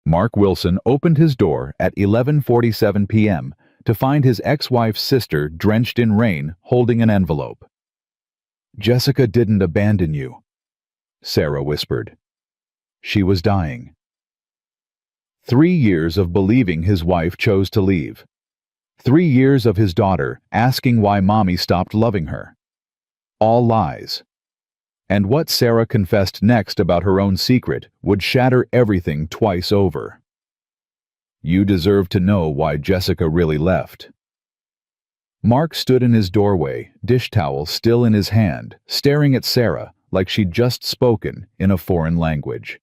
Mark Wilson opened his door at 11:47 p.m. to find his ex-wife's sister drenched in rain holding an envelope. "Jessica didn't abandon you," Sarah whispered. "She was dying." 3 years of believing his wife chose to leave. 3 years of his daughter asking why mommy stopped loving her. All lies. And what Sarah confessed next about her own secret would shatter everything twice over. "You deserve to know why Jessica really left." Mark stood in his doorway, dish towel still in his hand, staring at Sarah like she'd just spoken in a foreign language.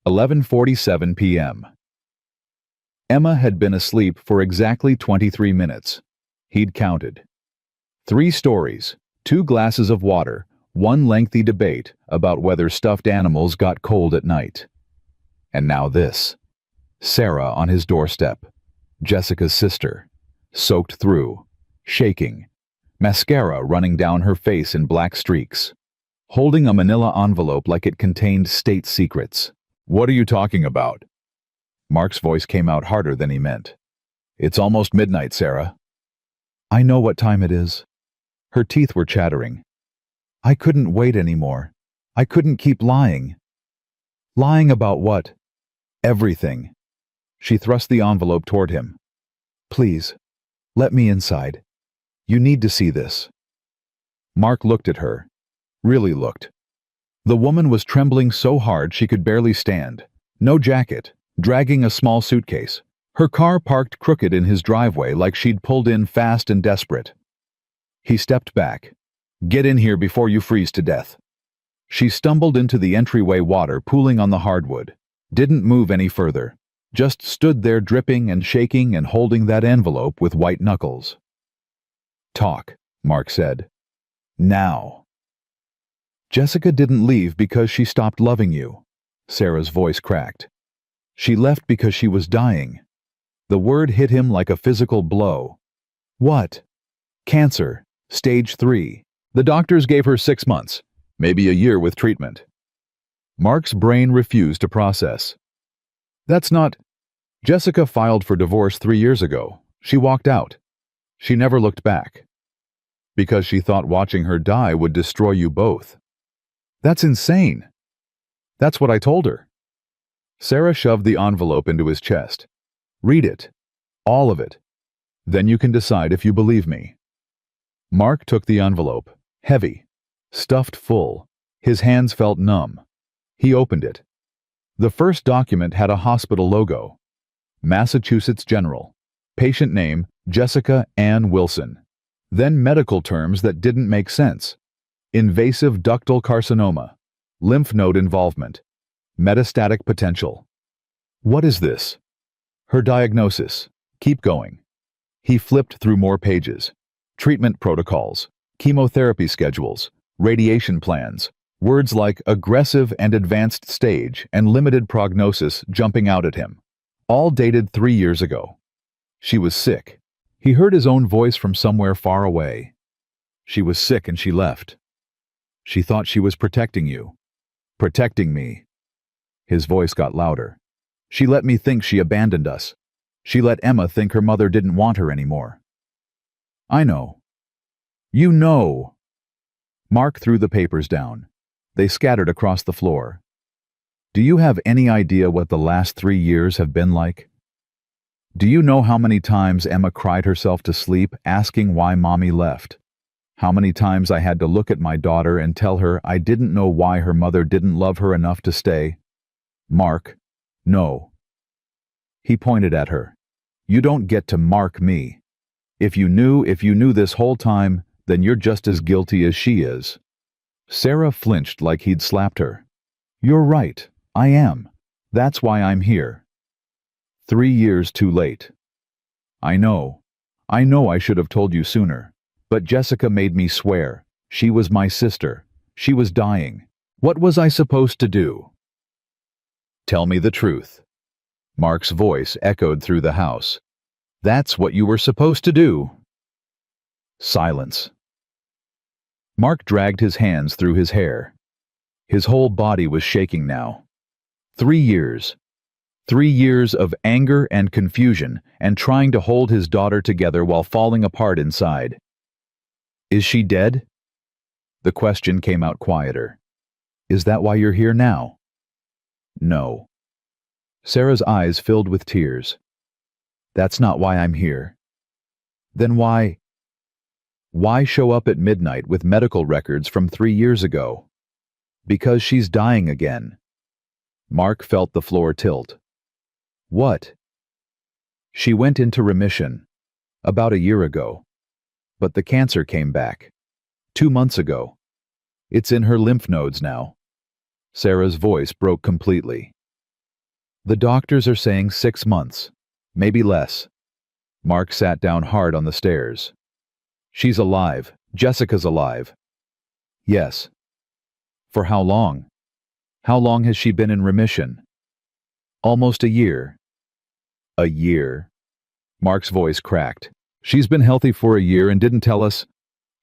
11:47 p.m. Emma had been asleep for exactly 23 minutes. He'd counted. 3 stories, 2 glasses of water, 1 lengthy debate about whether stuffed animals got cold at night. And now this. Sarah on his doorstep, Jessica's sister, soaked through, shaking, mascara running down her face in black streaks, holding a manila envelope like it contained state secrets. "What are you talking about?" Mark's voice came out harder than he meant. "It's almost midnight, Sarah." "I know what time it is." Her teeth were chattering. "I couldn't wait anymore. I couldn't keep lying." "Lying about what?" "Everything." She thrust the envelope toward him. "Please, let me inside. You need to see this." Mark looked at her. Really looked. The woman was trembling so hard she could barely stand. No jacket, dragging a small suitcase. Her car parked crooked in his driveway like she'd pulled in fast and desperate. He stepped back. "Get in here before you freeze to death." She stumbled into the entryway water pooling on the hardwood. Didn't move any further. Just stood there dripping and shaking and holding that envelope with white knuckles. "Talk," Mark said. "Now." "Jessica didn't leave because she stopped loving you." Sarah's voice cracked. "She left because she was dying." The word hit him like a physical blow. "What?" "Cancer. Stage 3. The doctors gave her 6 months, maybe a year with treatment." Mark's brain refused to process. "That's not—" "Jessica filed for divorce 3 years ago. She walked out. She never looked back. Because she thought watching her die would destroy you both." "That's insane." "That's what I told her." Sarah shoved the envelope into his chest. "Read it. All of it. Then you can decide if you believe me." Mark took the envelope. Heavy. Stuffed full. His hands felt numb. He opened it. The first document had a hospital logo. Massachusetts General. Patient name, Jessica Ann Wilson. Then medical terms that didn't make sense. Invasive ductal carcinoma. Lymph node involvement. Metastatic potential. "What is this?" "Her diagnosis. Keep going." He flipped through more pages. Treatment protocols. Chemotherapy schedules. Radiation plans. Words like aggressive and advanced stage and limited prognosis jumping out at him. All dated 3 years ago. She was sick. He heard his own voice from somewhere far away. "She was sick and she left. She thought she was protecting you. Protecting me." His voice got louder. "She let me think she abandoned us. She let Emma think her mother didn't want her anymore." "I know." "You know." Mark threw the papers down. They scattered across the floor. "Do you have any idea what the last 3 years have been like? Do you know how many times Emma cried herself to sleep asking why mommy left? How many times I had to look at my daughter and tell her I didn't know why her mother didn't love her enough to stay? Mark, no." He pointed at her. "You don't get to mark me. If you knew this whole time, then you're just as guilty as she is." Sarah flinched like he'd slapped her. "You're right, I am. That's why I'm here." 3 years too late. I know I should have told you sooner. But Jessica made me swear. She was my sister. She was dying. What was I supposed to do?" "Tell me the truth." Mark's voice echoed through the house. "That's what you were supposed to do." Silence. Mark dragged his hands through his hair. His whole body was shaking now. 3 years. 3 years of anger and confusion and trying to hold his daughter together while falling apart inside. Is she dead? The question came out quieter. Is that why you're here now? No. Sarah's eyes filled with tears. That's not why I'm here. Then why? Why show up at midnight with medical records from 3 years ago? Because she's dying again. Mark felt the floor tilt. What? She went into remission about a year ago. But the cancer came back 2 months ago. It's in her lymph nodes now. Sarah's voice broke completely. The doctors are saying 6 months, maybe less. Mark sat down hard on the stairs. She's alive. Jessica's alive. Yes. For how long? How long has she been in remission? Almost a year. A year? Mark's voice cracked. She's been healthy for a year and didn't tell us.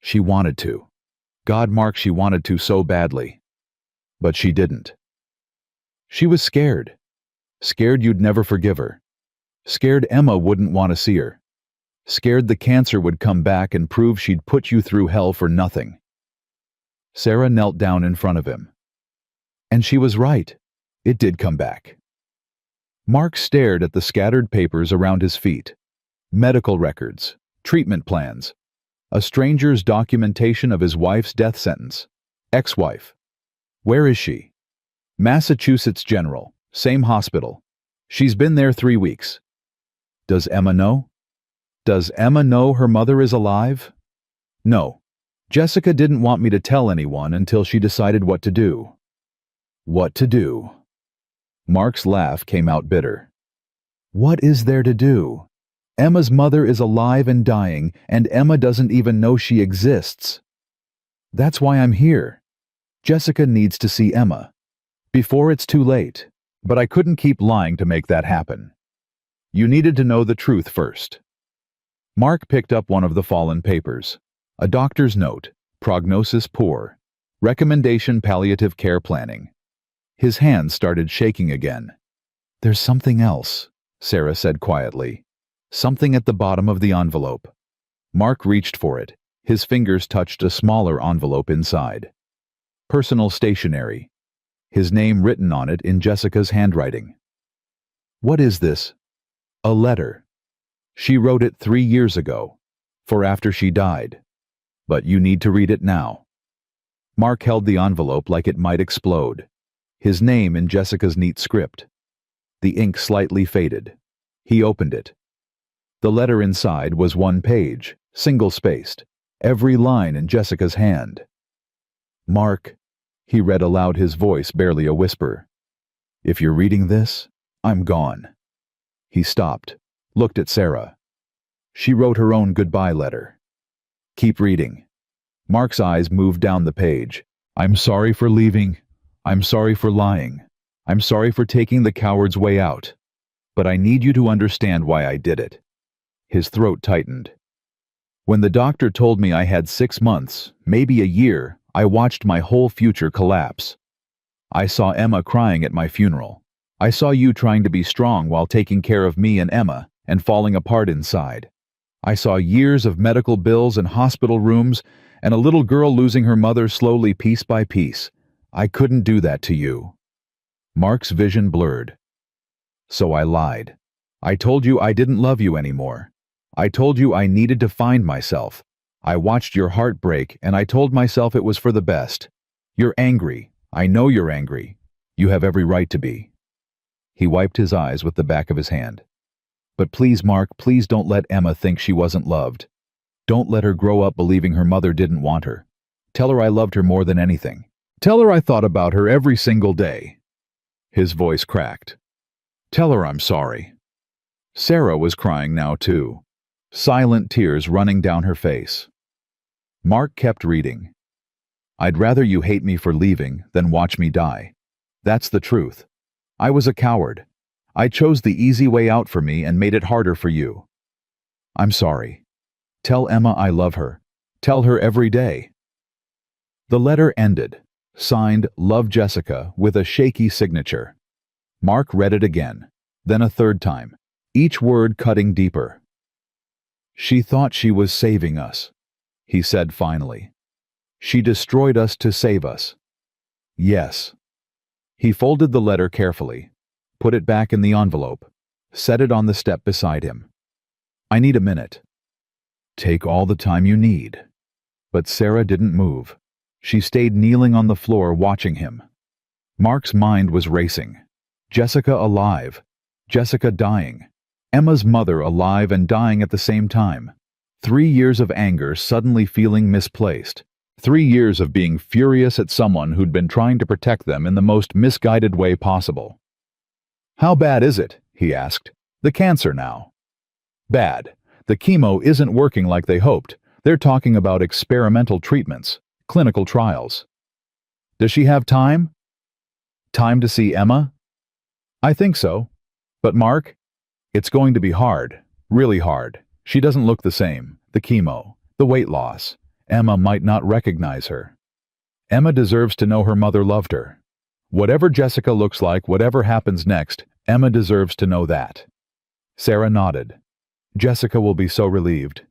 She wanted to. God, Mark, she wanted to so badly. But she didn't. She was scared. Scared you'd never forgive her. Scared Emma wouldn't want to see her. Scared the cancer would come back and prove she'd put you through hell for nothing. Sarah knelt down in front of him. And she was right. It did come back. Mark stared at the scattered papers around his feet. Medical records, treatment plans, a stranger's documentation of his wife's death sentence. Ex-wife. Where is she? Massachusetts General, same hospital. She's been there 3 weeks. Does Emma know? Does Emma know her mother is alive? No. Jessica didn't want me to tell anyone until she decided what to do. What to do? Mark's laugh came out bitter. What is there to do? Emma's mother is alive and dying, and Emma doesn't even know she exists. That's why I'm here. Jessica needs to see Emma. Before it's too late. But I couldn't keep lying to make that happen. You needed to know the truth first. Mark picked up one of the fallen papers. A doctor's note. Prognosis poor. Recommendation palliative care planning. His hands started shaking again. There's something else, Sarah said quietly. Something at the bottom of the envelope. Mark reached for it. His fingers touched a smaller envelope inside. Personal stationery. His name written on it in Jessica's handwriting. What is this? A letter. She wrote it 3 years ago, for after she died. But you need to read it now. Mark held the envelope like it might explode. His name in Jessica's neat script. The ink slightly faded. He opened it. The letter inside was 1 page, single-spaced, every line in Jessica's hand. Mark, he read aloud, his voice barely a whisper. If you're reading this, I'm gone. He stopped, looked at Sarah. She wrote her own goodbye letter. Keep reading. Mark's eyes moved down the page. I'm sorry for leaving. I'm sorry for lying. I'm sorry for taking the coward's way out. But I need you to understand why I did it. His throat tightened. When the doctor told me I had 6 months, maybe a year, I watched my whole future collapse. I saw Emma crying at my funeral. I saw you trying to be strong while taking care of me and Emma and falling apart inside. I saw years of medical bills and hospital rooms and a little girl losing her mother slowly piece by piece. I couldn't do that to you. Mark's vision blurred. So I lied. I told you I didn't love you anymore. I told you I needed to find myself. I watched your heart break and I told myself it was for the best. You're angry. I know you're angry. You have every right to be. He wiped his eyes with the back of his hand. But please, Mark, please don't let Emma think she wasn't loved. Don't let her grow up believing her mother didn't want her. Tell her I loved her more than anything. Tell her I thought about her every single day. His voice cracked. Tell her I'm sorry. Sarah was crying now too. Silent tears running down her face. Mark kept reading. I'd rather you hate me for leaving than watch me die. That's the truth. I was a coward. I chose the easy way out for me and made it harder for you. I'm sorry. Tell Emma I love her. Tell her every day. The letter ended, signed Love Jessica with a shaky signature. Mark read it again, Then a third time, each word cutting deeper. "She thought she was saving us," he said finally. "She destroyed us to save us." Yes. He folded the letter carefully, put it back in the envelope, set it on the step beside him. "I need a minute." "Take all the time you need." But Sarah didn't move. She stayed kneeling on the floor watching him. Mark's mind was racing. Jessica alive. Jessica dying. Emma's mother alive and dying at the same time. 3 years of anger suddenly feeling misplaced. 3 years of being furious at someone who'd been trying to protect them in the most misguided way possible. "How bad is it?" he asked. "The cancer now." "Bad. The chemo isn't working like they hoped. They're talking about experimental treatments, clinical trials." "Does she have time?" "Time to see Emma?" "I think so. But Mark, it's going to be hard, really hard. She doesn't look the same. The chemo, the weight loss. Emma might not recognize her. Emma deserves to know her mother loved her. Whatever Jessica looks like, whatever happens next, Emma deserves to know that." Sarah nodded. "Jessica will be so relieved.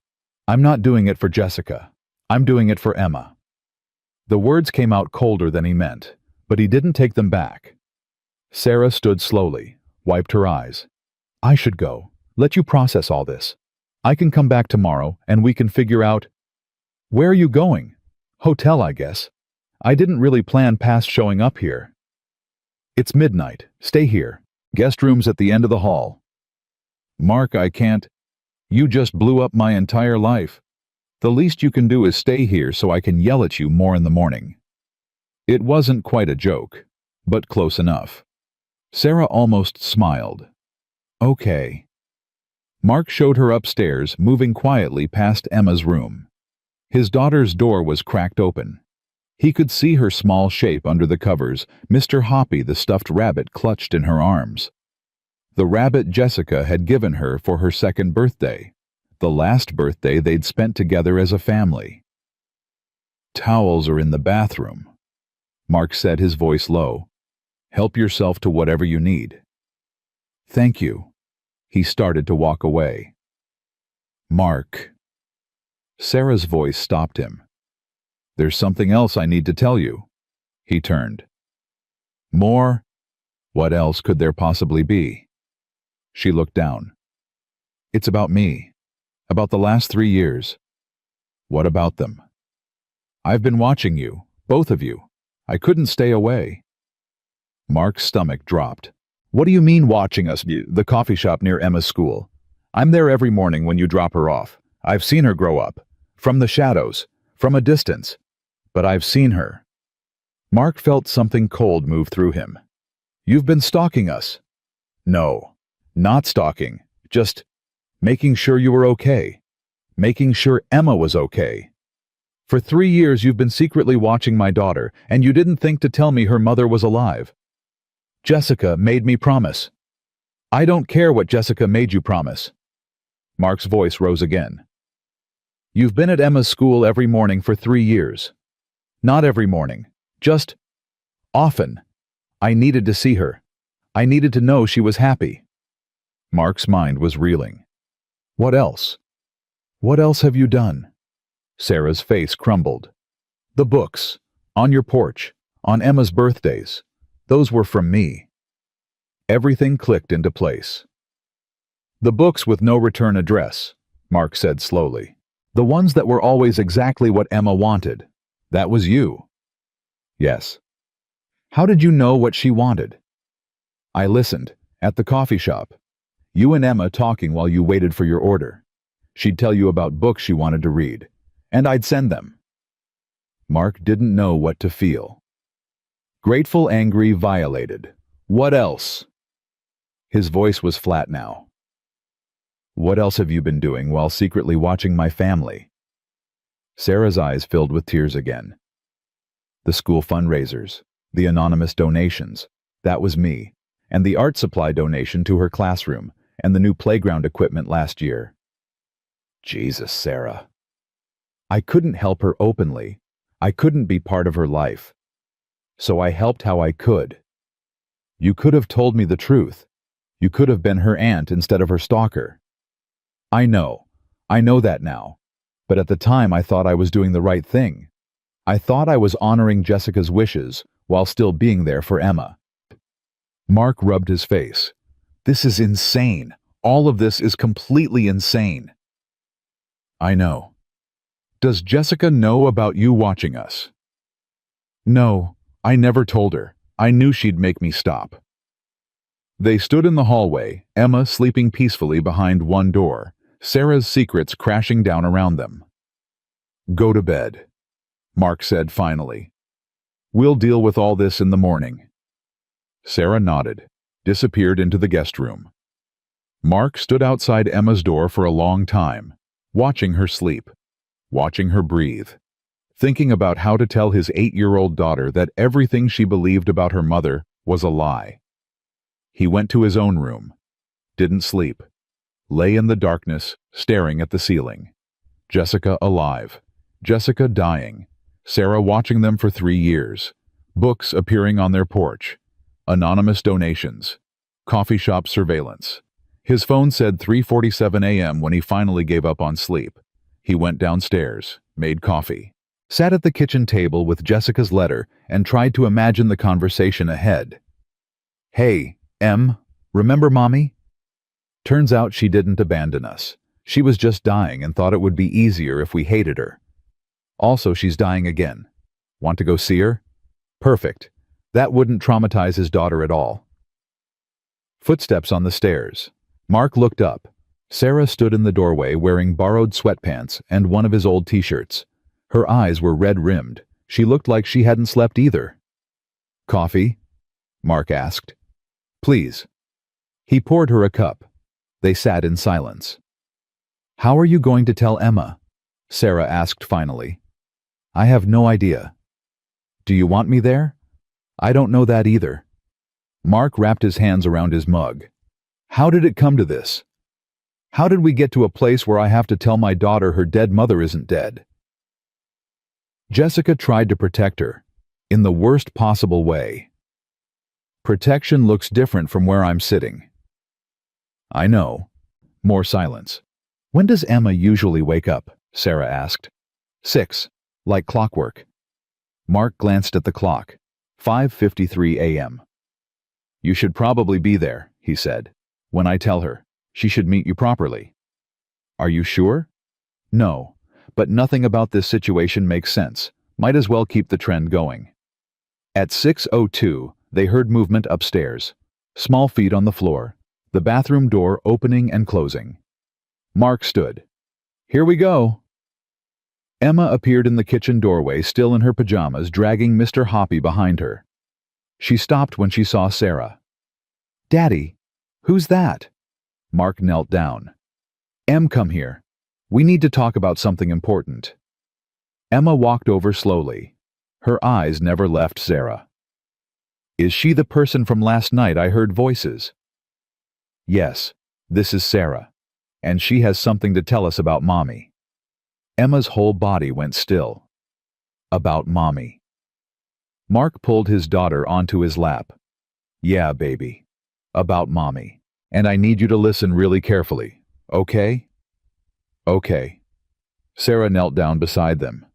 I'm not doing it for Jessica. I'm doing it for Emma." The words came out colder than he meant, but he didn't take them back. Sarah stood slowly, wiped her eyes. "I should go. Let you process all this. I can come back tomorrow, and we can figure out—" "Where are you going?" "Hotel, I guess. I didn't really plan past showing up here." "It's midnight. Stay here. Guest room's at the end of the hall." "Mark, I can't. You just blew up my entire life. The least you can do is stay here so I can yell at you more in the morning." It wasn't quite a joke, but close enough. Sarah almost smiled. "Okay." Mark showed her upstairs, moving quietly past Emma's room. His daughter's door was cracked open. He could see her small shape under the covers, Mr. Hoppy the stuffed rabbit clutched in her arms. The rabbit Jessica had given her for her 2nd birthday, the last birthday they'd spent together as a family. "Towels are in the bathroom," Mark said, his voice low. "Help yourself to whatever you need." "Thank you." He started to walk away. "Mark." Sarah's voice stopped him. "There's something else I need to tell you." He turned. "More? What else could there possibly be?" She looked down. "It's about me. About the last 3 years." "What about them?" "I've been watching you, both of you. I couldn't stay away." Mark's stomach dropped. "What do you mean watching us?" "The coffee shop near Emma's school. I'm there every morning when you drop her off. I've seen her grow up. From the shadows. From a distance. But I've seen her." Mark felt something cold move through him. "You've been stalking us." "No. Not stalking. Just making sure you were okay. Making sure Emma was okay. For 3 years you've been secretly watching my daughter, and you didn't think to tell me her mother was alive. Jessica made me promise." "I don't care what Jessica made you promise." Mark's voice rose again. "You've been at Emma's school every morning for 3 years. Not every morning. Just often. I needed to see her. I needed to know she was happy." Mark's mind was reeling. "What else? What else have you done?" Sarah's face crumbled. "The books. On your porch. On Emma's birthdays. Those were from me." Everything clicked into place. "The books with no return address," Mark said slowly. "The ones that were always exactly what Emma wanted. That was you." "Yes." "How did you know what she wanted?" "I listened. At the coffee shop. You and Emma talking while you waited for your order. She'd tell you about books she wanted to read. And I'd send them." Mark didn't know what to feel. Grateful, angry, violated. What else? His voice was flat now. "What else have you been doing while secretly watching my family?" Sarah's eyes filled with tears again. "The school fundraisers, the anonymous donations, that was me, and the art supply donation to her classroom, and the new playground equipment last year." Jesus, Sarah. "I couldn't help her openly. I couldn't be part of her life. So I helped how I could." "You could have told me the truth." You could have been her aunt instead of her stalker. I know. I know that now. But at the time I thought I was doing the right thing. I thought I was honoring Jessica's wishes while still being there for Emma. Mark rubbed his face. This is insane. All of this is completely insane. I know. Does Jessica know about you watching us? No, I never told her. I knew she'd make me stop. They stood in the hallway, Emma sleeping peacefully behind one door, Sarah's secrets crashing down around them. Go to bed, Mark said finally. We'll deal with all this in the morning. Sarah nodded, disappeared into the guest room. Mark stood outside Emma's door for a long time, watching her sleep, watching her breathe, thinking about how to tell his 8-year-old daughter that everything she believed about her mother was a lie. He went to his own room, didn't sleep, lay in the darkness, staring at the ceiling. Jessica alive, Jessica dying, Sarah watching them for 3 years, books appearing on their porch, anonymous donations, coffee shop surveillance. His phone said 3:47 a.m. when he finally gave up on sleep. He went downstairs, made coffee, sat at the kitchen table with Jessica's letter and tried to imagine the conversation ahead. Hey, Em, remember Mommy? Turns out she didn't abandon us. She was just dying and thought it would be easier if we hated her. Also, she's dying again. Want to go see her? Perfect. That wouldn't traumatize his daughter at all. Footsteps on the stairs. Mark looked up. Sarah stood in the doorway wearing borrowed sweatpants and one of his old t-shirts. Her eyes were red-rimmed. She looked like she hadn't slept either. Coffee? Mark asked. Please. He poured her a cup. They sat in silence. How are you going to tell Emma? Sarah asked finally. I have no idea. Do you want me there? I don't know that either. Mark wrapped his hands around his mug. How did it come to this? How did we get to a place where I have to tell my daughter her dead mother isn't dead? Jessica tried to protect her, in the worst possible way. Protection looks different from where I'm sitting. I know. More silence. When does Emma usually wake up? Sarah asked. 6, like clockwork. Mark glanced at the clock. 5:53 a.m. You should probably be there, he said. When I tell her, she should meet you properly. Are you sure? No, but nothing about this situation makes sense. Might as well keep the trend going. At 6:02, they heard movement upstairs. Small feet on the floor, the bathroom door opening and closing. Mark stood. Here we go. Emma appeared in the kitchen doorway, still in her pajamas, dragging Mr. Hoppy behind her. She stopped when she saw Sarah. Daddy, who's that? Mark knelt down. Em, come here. We need to talk about something important. Emma walked over slowly. Her eyes never left Sarah. Is she the person from last night I heard voices? Yes, this is Sarah, and she has something to tell us about Mommy. Emma's whole body went still. About Mommy. Mark pulled his daughter onto his lap. Yeah, baby. About Mommy. And I need you to listen really carefully, okay? Okay. Sarah knelt down beside them.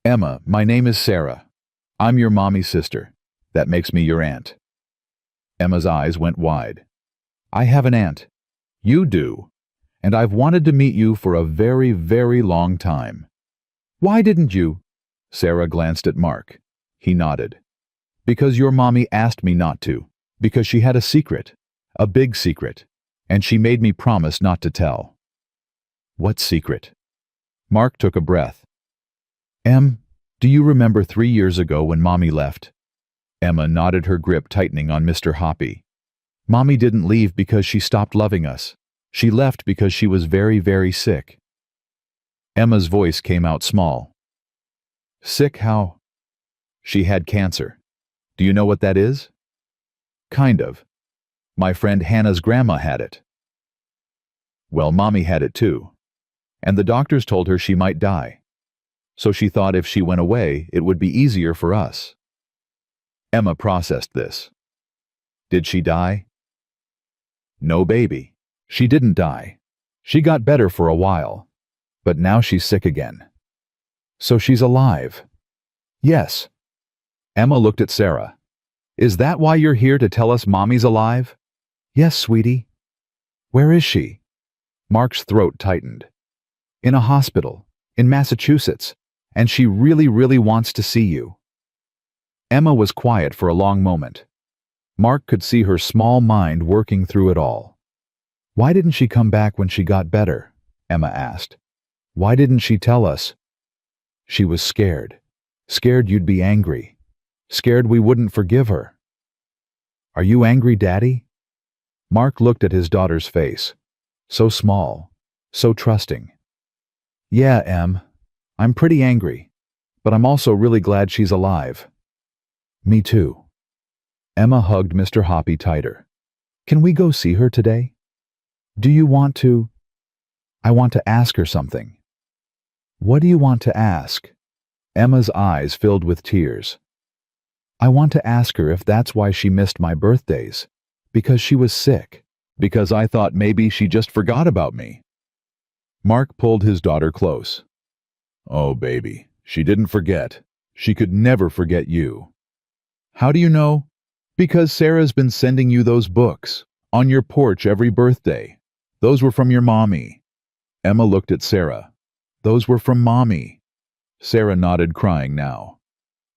Emma, my name is Sarah. I'm your mommy's sister. That makes me your aunt. Emma's eyes went wide. I have an aunt. You do. And I've wanted to meet you for a very, very long time. Why didn't you? Sarah glanced at Mark. He nodded. Because your mommy asked me not to. Because she had a secret. A big secret. And she made me promise not to tell. What secret? Mark took a breath. Em, do you remember 3 years ago when Mommy left? Emma nodded, her grip tightening on Mr. Hoppy. Mommy didn't leave because she stopped loving us. She left because she was very, very sick. Emma's voice came out small. Sick how? She had cancer. Do you know what that is? Kind of. My friend Hannah's grandma had it. Well, Mommy had it too. And the doctors told her she might die. So she thought if she went away, it would be easier for us. Emma processed this. Did she die? No baby. She didn't die. She got better for a while. But now she's sick again. So she's alive. Yes. Emma looked at Sarah. Is that why you're here to tell us Mommy's alive? Yes, sweetie. Where is she? Mark's throat tightened. In a hospital, in Massachusetts, and she really, really wants to see you. Emma was quiet for a long moment. Mark could see her small mind working through it all. Why didn't she come back when she got better? Emma asked. Why didn't she tell us? She was scared. Scared you'd be angry. Scared we wouldn't forgive her. Are you angry, Daddy? Mark looked at his daughter's face. So small, so trusting. Yeah, Em. I'm pretty angry, but I'm also really glad she's alive. Me too. Emma hugged Mr. Hoppy tighter. Can we go see her today? Do you want to? I want to ask her something. What do you want to ask? Emma's eyes filled with tears. I want to ask her if that's why she missed my birthdays. Because she was sick. Because I thought maybe she just forgot about me. Mark pulled his daughter close. Oh, baby, she didn't forget. She could never forget you. How do you know? Because Sarah's been sending you those books, on your porch every birthday. Those were from your mommy. Emma looked at Sarah. Those were from Mommy. Sarah nodded, crying now.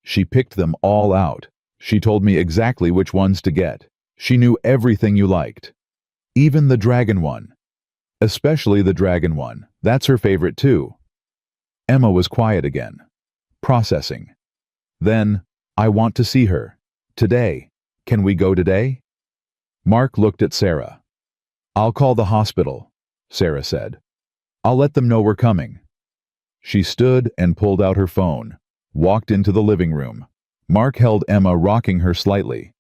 She picked them all out. She told me exactly which ones to get. She knew everything you liked. Even the dragon one. Especially the dragon one. That's her favorite too. Emma was quiet again. Processing. Then, I want to see her. Today. Can we go today? Mark looked at Sarah. I'll call the hospital, Sarah said. I'll let them know we're coming. She stood and pulled out her phone, walked into the living room. Mark held Emma, rocking her slightly.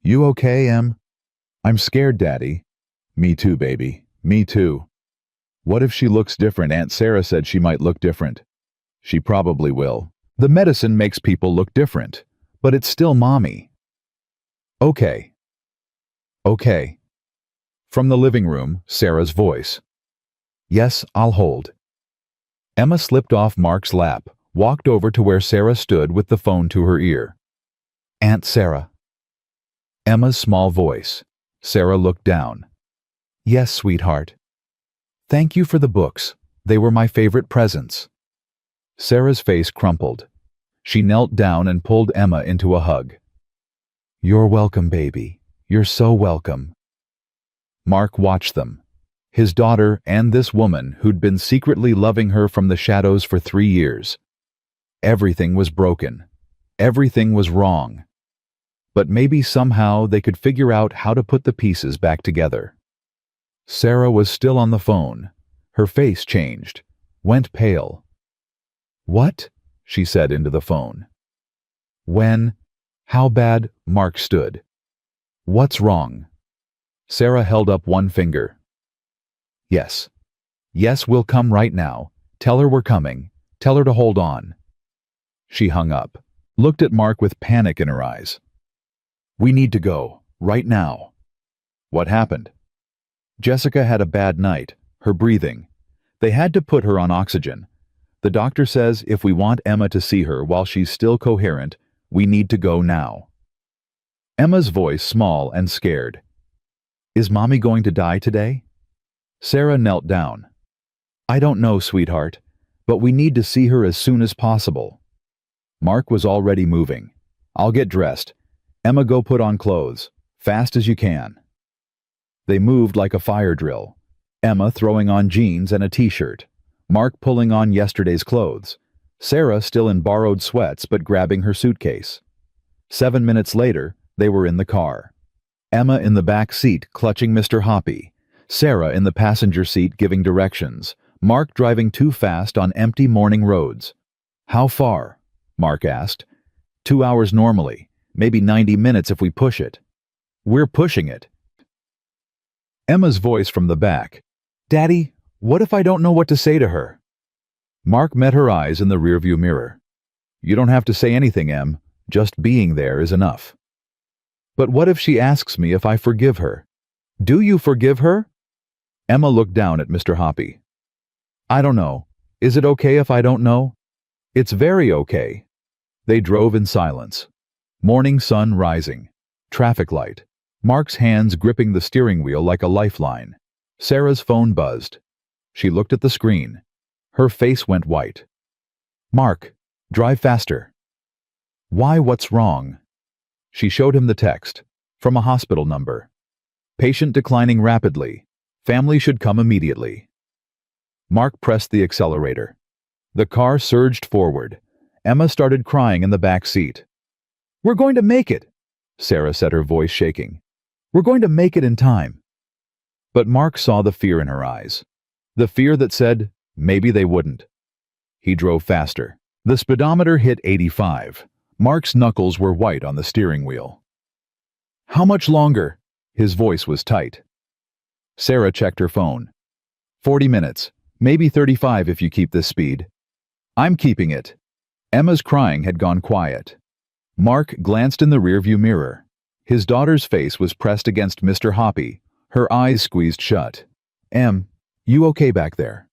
You okay, Em? I'm scared, Daddy. Me too, baby. Me too. What if she looks different? Aunt Sarah said she might look different. She probably will. The medicine makes people look different, but it's still Mommy. Okay. Okay. From the living room, Sarah's voice. Yes, I'll hold. Emma slipped off Mark's lap, walked over to where Sarah stood with the phone to her ear. Aunt Sarah. Emma's small voice. Sarah looked down. Yes, sweetheart. Thank you for the books. They were my favorite presents. Sarah's face crumpled. She knelt down and pulled Emma into a hug. You're welcome, baby. You're so welcome. Mark watched them. His daughter and this woman who'd been secretly loving her from the shadows for 3 years. Everything was broken. Everything was wrong. But maybe somehow they could figure out how to put the pieces back together. Sarah was still on the phone. Her face changed, went pale. What? She said into the phone. When? How bad? Mark stood. What's wrong? Sarah held up one finger. Yes. Yes, we'll come right now. Tell her we're coming. Tell her to hold on. She hung up, looked at Mark with panic in her eyes. We need to go, right now. What happened? Jessica had a bad night, her breathing. They had to put her on oxygen. The doctor says if we want Emma to see her while she's still coherent, we need to go now. Emma's voice small and scared. Is Mommy going to die today? Sarah knelt down. I don't know, sweetheart, but we need to see her as soon as possible. Mark was already moving. I'll get dressed. Emma, go put on clothes, fast as you can. They moved like a fire drill. Emma throwing on jeans and a t-shirt. Mark pulling on yesterday's clothes. Sarah still in borrowed sweats but grabbing her suitcase. 7 minutes later, they were in the car. Emma in the back seat clutching Mr. Hoppy. Sarah in the passenger seat giving directions. Mark driving too fast on empty morning roads. How far? Mark asked. 2 hours normally. Maybe 90 minutes if we push it. We're pushing it. Emma's voice from the back. Daddy, what if I don't know what to say to her? Mark met her eyes in the rearview mirror. You don't have to say anything, Em. Just being there is enough. But what if she asks me if I forgive her? Do you forgive her? Emma looked down at Mr. Hoppy. I don't know. Is it okay if I don't know? It's very okay. They drove in silence. Morning sun rising. Traffic light. Mark's hands gripping the steering wheel like a lifeline. Sarah's phone buzzed. She looked at the screen. Her face went white. Mark, drive faster. Why, what's wrong? She showed him the text. From a hospital number. Patient declining rapidly. Family should come immediately. Mark pressed the accelerator. The car surged forward. Emma started crying in the back seat. We're going to make it, Sarah said, her voice shaking. We're going to make it in time. But Mark saw the fear in her eyes. The fear that said, maybe they wouldn't. He drove faster. The speedometer hit 85. Mark's knuckles were white on the steering wheel. How much longer? His voice was tight. Sarah checked her phone. 40 minutes, maybe 35 if you keep this speed. I'm keeping it. Emma's crying had gone quiet. Mark glanced in the rearview mirror. His daughter's face was pressed against Mr. Hoppy, her eyes squeezed shut. Em, you okay back there?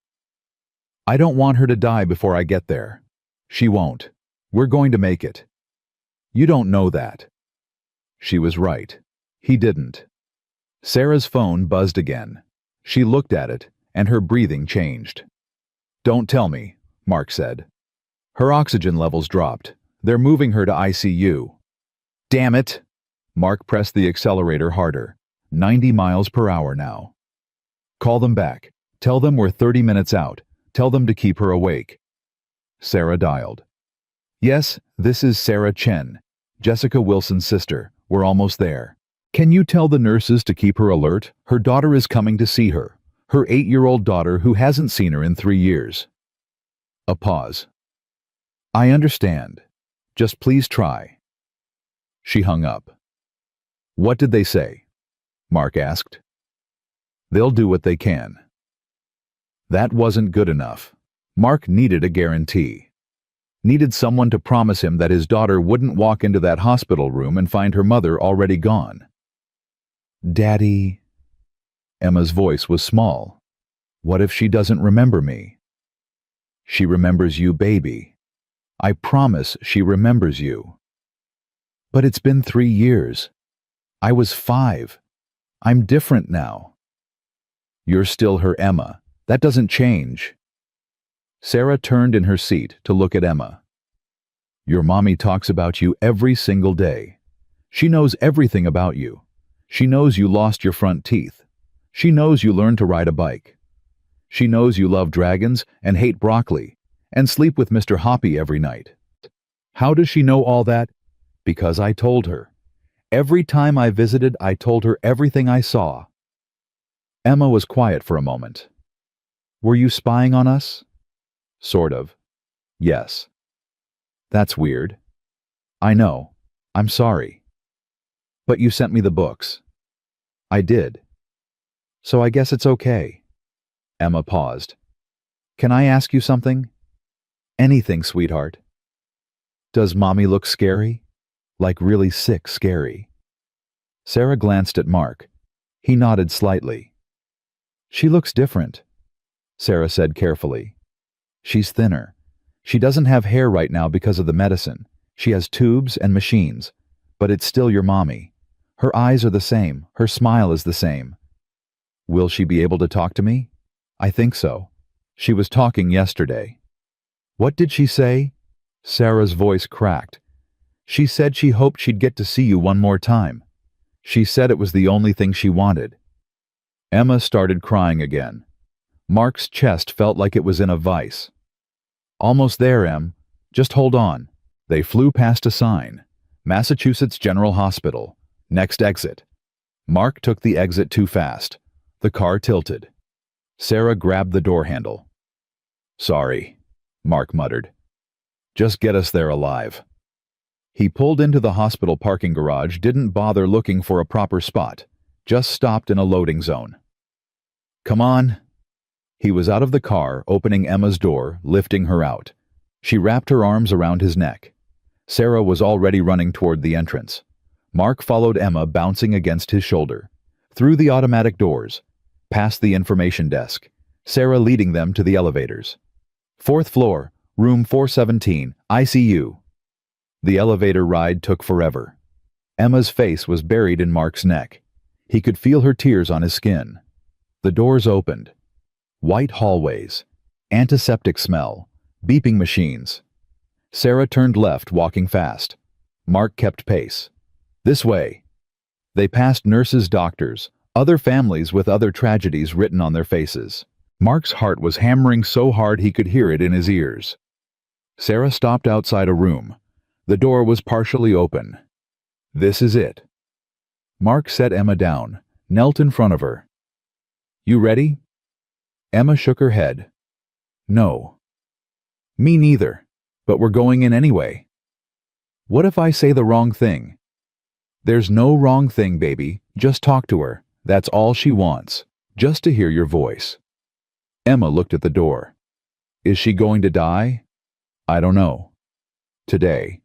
I don't want her to die before I get there. She won't. We're going to make it. You don't know that. She was right. He didn't. Sarah's phone buzzed again. She looked at it, and her breathing changed. Don't tell me, Mark said. Her oxygen levels dropped. They're moving her to ICU. Damn it! Mark pressed the accelerator harder. 90 miles per hour now. Call them back. Tell them we're 30 minutes out. Tell them to keep her awake. Sarah dialed. Yes, this is Sarah Chen, Jessica Wilson's sister. We're almost there. Can you tell the nurses to keep her alert? Her daughter is coming to see her. Her 8-year-old daughter who hasn't seen her in 3 years. A pause. I understand. Just please try. She hung up. What did they say? Mark asked. They'll do what they can. That wasn't good enough. Mark needed a guarantee. Needed someone to promise him that his daughter wouldn't walk into that hospital room and find her mother already gone. Daddy... Emma's voice was small. What if she doesn't remember me? She remembers you, baby. I promise she remembers you. But it's been 3 years. I was 5. I'm different now. You're still her Emma. That doesn't change. Sarah turned in her seat to look at Emma. Your mommy talks about you every single day. She knows everything about you. She knows you lost your front teeth. She knows you learned to ride a bike. She knows you love dragons and hate broccoli and sleep with Mr. Hoppy every night. How does she know all that? Because I told her. Every time I visited, I told her everything I saw. Emma was quiet for a moment. Were you spying on us? Sort of. Yes. That's weird. I know. I'm sorry. But you sent me the books. I did. So I guess it's okay. Emma paused. Can I ask you something? Anything, sweetheart. Does Mommy look scary? Like really sick scary? Sarah glanced at Mark. He nodded slightly. She looks different, Sarah said carefully. She's thinner. She doesn't have hair right now because of the medicine. She has tubes and machines. But it's still your mommy. Her eyes are the same. Her smile is the same. Will she be able to talk to me? I think so. She was talking yesterday. What did she say? Sarah's voice cracked. She said she hoped she'd get to see you one more time. She said it was the only thing she wanted. Emma started crying again. Mark's chest felt like it was in a vice. Almost there, Em. Just hold on. They flew past a sign. Massachusetts General Hospital. Next exit. Mark took the exit too fast. The car tilted. Sarah grabbed the door handle. Sorry, Mark muttered. Just get us there alive. He pulled into the hospital parking garage, didn't bother looking for a proper spot, just stopped in a loading zone. Come on. He was out of the car, opening Emma's door, lifting her out. She wrapped her arms around his neck. Sarah was already running toward the entrance. Mark followed Emma, bouncing against his shoulder. Through the automatic doors, past the information desk, Sarah leading them to the elevators. Fourth floor, room 417, ICU. The elevator ride took forever. Emma's face was buried in Mark's neck. He could feel her tears on his skin. The doors opened. White hallways, antiseptic smell, beeping machines. Sarah turned left, walking fast. Mark kept pace. This way. They passed nurses, doctors, other families with other tragedies written on their faces. Mark's heart was hammering so hard he could hear it in his ears. Sarah stopped outside a room. The door was partially open. This is it. Mark set Emma down, knelt in front of her. You ready? Emma shook her head. No. Me neither, but we're going in anyway. What if I say the wrong thing? There's no wrong thing, baby. Just talk to her. That's all she wants. Just to hear your voice. Emma looked at the door. Is she going to die? I don't know. Today.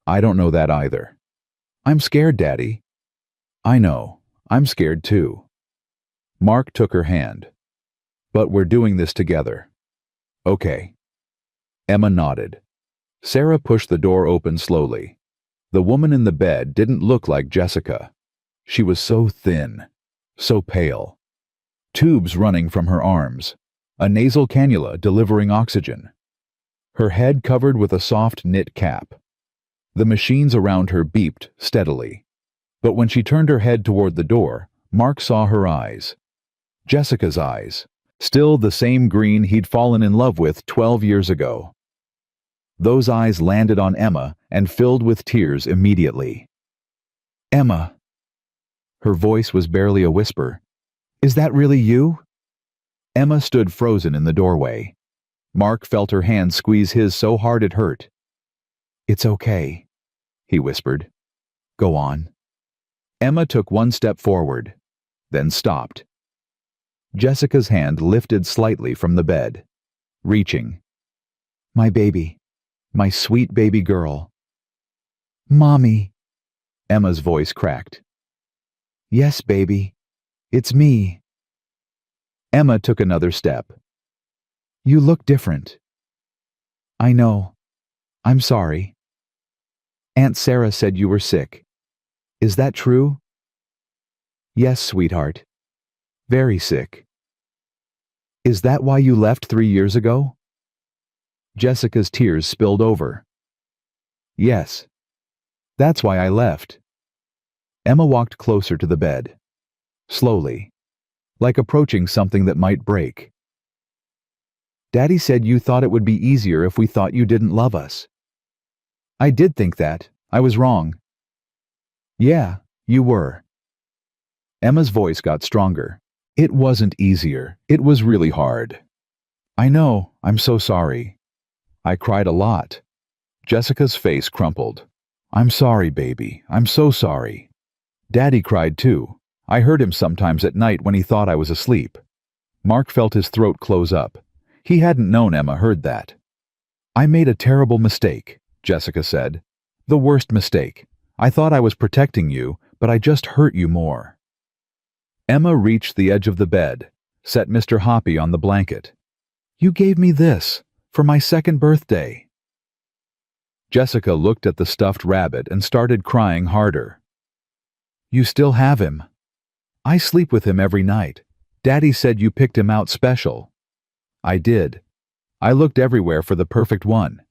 I don't know that either. I'm scared, Daddy. I know. I'm scared too. Mark took her hand. But we're doing this together. Okay. Emma nodded. Sarah pushed the door open slowly. The woman in the bed didn't look like Jessica. She was so thin, so pale. Tubes running from her arms, a nasal cannula delivering oxygen. Her head covered with a soft knit cap. The machines around her beeped steadily. But when she turned her head toward the door, Mark saw her eyes. Jessica's eyes, still the same green he'd fallen in love with 12 years ago. Those eyes landed on Emma and filled with tears immediately. Emma. Her voice was barely a whisper. Is that really you? Emma stood frozen in the doorway. Mark felt her hand squeeze his so hard it hurt. It's okay, he whispered. Go on. Emma took one step forward, then stopped. Jessica's hand lifted slightly from the bed, reaching. My baby. My sweet baby girl. Mommy. Emma's voice cracked. Yes, baby. It's me. Emma took another step. You look different. I know. I'm sorry. Aunt Sarah said you were sick. Is that true? Yes, sweetheart. Very sick. Is that why you left 3 years ago? Jessica's tears spilled over. Yes. That's why I left. Emma walked closer to the bed. Slowly, like approaching something that might break. Daddy said you thought it would be easier if we thought you didn't love us. I did think that. I was wrong. Yeah, you were. Emma's voice got stronger. It wasn't easier. It was really hard. I know. I'm so sorry. I cried a lot. Jessica's face crumpled. I'm sorry, baby. I'm so sorry. Daddy cried too. I heard him sometimes at night when he thought I was asleep. Mark felt his throat close up. He hadn't known Emma heard that. I made a terrible mistake, Jessica said. The worst mistake. I thought I was protecting you, but I just hurt you more. Emma reached the edge of the bed, set Mr. Hoppy on the blanket. You gave me this. For my 2nd birthday. Jessica looked at the stuffed rabbit and started crying harder. You still have him. I sleep with him every night. Daddy said you picked him out special. I did. I looked everywhere for the perfect one.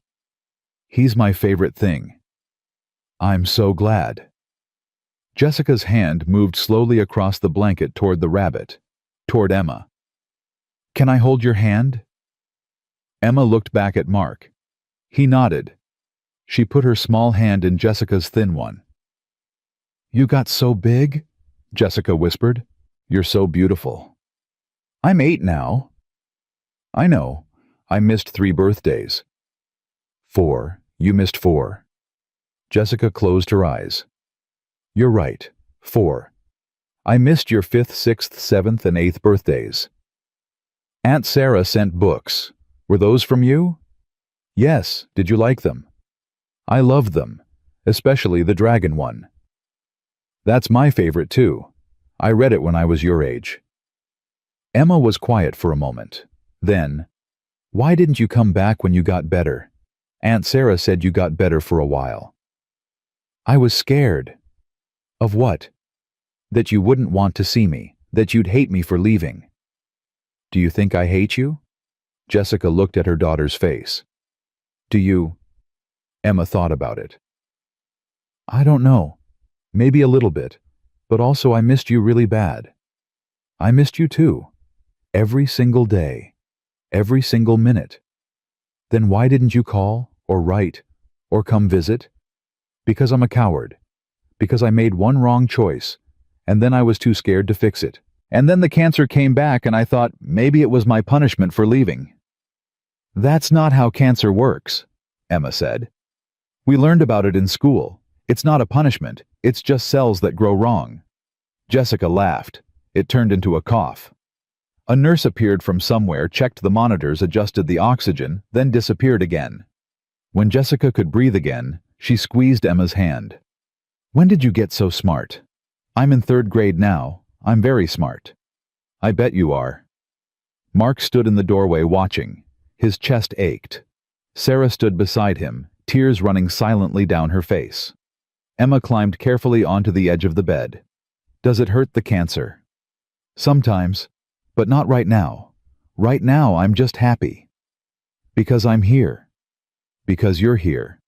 He's my favorite thing. I'm so glad. Jessica's hand moved slowly across the blanket toward the rabbit, toward Emma. Can I hold your hand? Emma looked back at Mark. He nodded. She put her small hand in Jessica's thin one. You got so big? Jessica whispered. You're so beautiful. I'm 8 now. I know. I missed 3 birthdays. 4. You missed 4. Jessica closed her eyes. You're right. 4. I missed your 5th, 6th, 7th, and 8th birthdays. Aunt Sarah sent books. Were those from you? Yes. Did you like them? I loved them, especially the dragon one. That's my favorite too. I read it when I was your age." Emma was quiet for a moment. Then, "Why didn't you come back when you got better? Aunt Sarah said you got better for a while." "I was scared." "Of what?" "That you wouldn't want to see me, that you'd hate me for leaving." "Do you think I hate you?" Jessica looked at her daughter's face. "Do you?" Emma thought about it. "I don't know. Maybe a little bit. But also I missed you really bad." "I missed you too. Every single day. Every single minute." "Then why didn't you call, or write, or come visit?" "Because I'm a coward. Because I made one wrong choice, and then I was too scared to fix it. And then the cancer came back and I thought maybe it was my punishment for leaving." "That's not how cancer works," Emma said. "We learned about it in school. It's not a punishment, it's just cells that grow wrong." Jessica laughed. It turned into a cough. A nurse appeared from somewhere, checked the monitors, adjusted the oxygen, then disappeared again. When Jessica could breathe again, she squeezed Emma's hand. "When did you get so smart?" "I'm in 3rd grade now. I'm very smart." "I bet you are." Mark stood in the doorway watching. His chest ached. Sarah stood beside him, tears running silently down her face. Emma climbed carefully onto the edge of the bed. "Does it hurt, the cancer?" "Sometimes, but not right now. Right now I'm just happy. Because I'm here. Because you're here.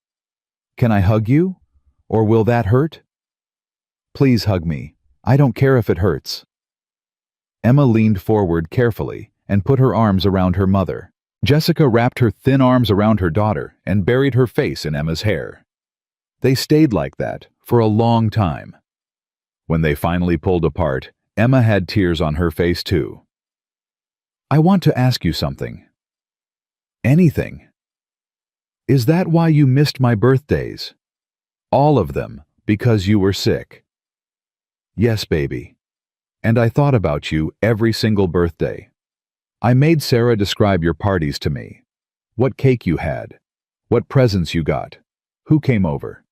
Can I hug you? Or will that hurt?" "Please hug me. I don't care if it hurts." Emma leaned forward carefully and put her arms around her mother. Jessica wrapped her thin arms around her daughter and buried her face in Emma's hair. They stayed like that for a long time. When they finally pulled apart, Emma had tears on her face too. "I want to ask you something." "Anything." "Is that why you missed my birthdays?" "All of them, because you were sick." "Yes, baby. And I thought about you every single birthday. I made Sarah describe your parties to me. What cake you had. What presents you got. Who came over."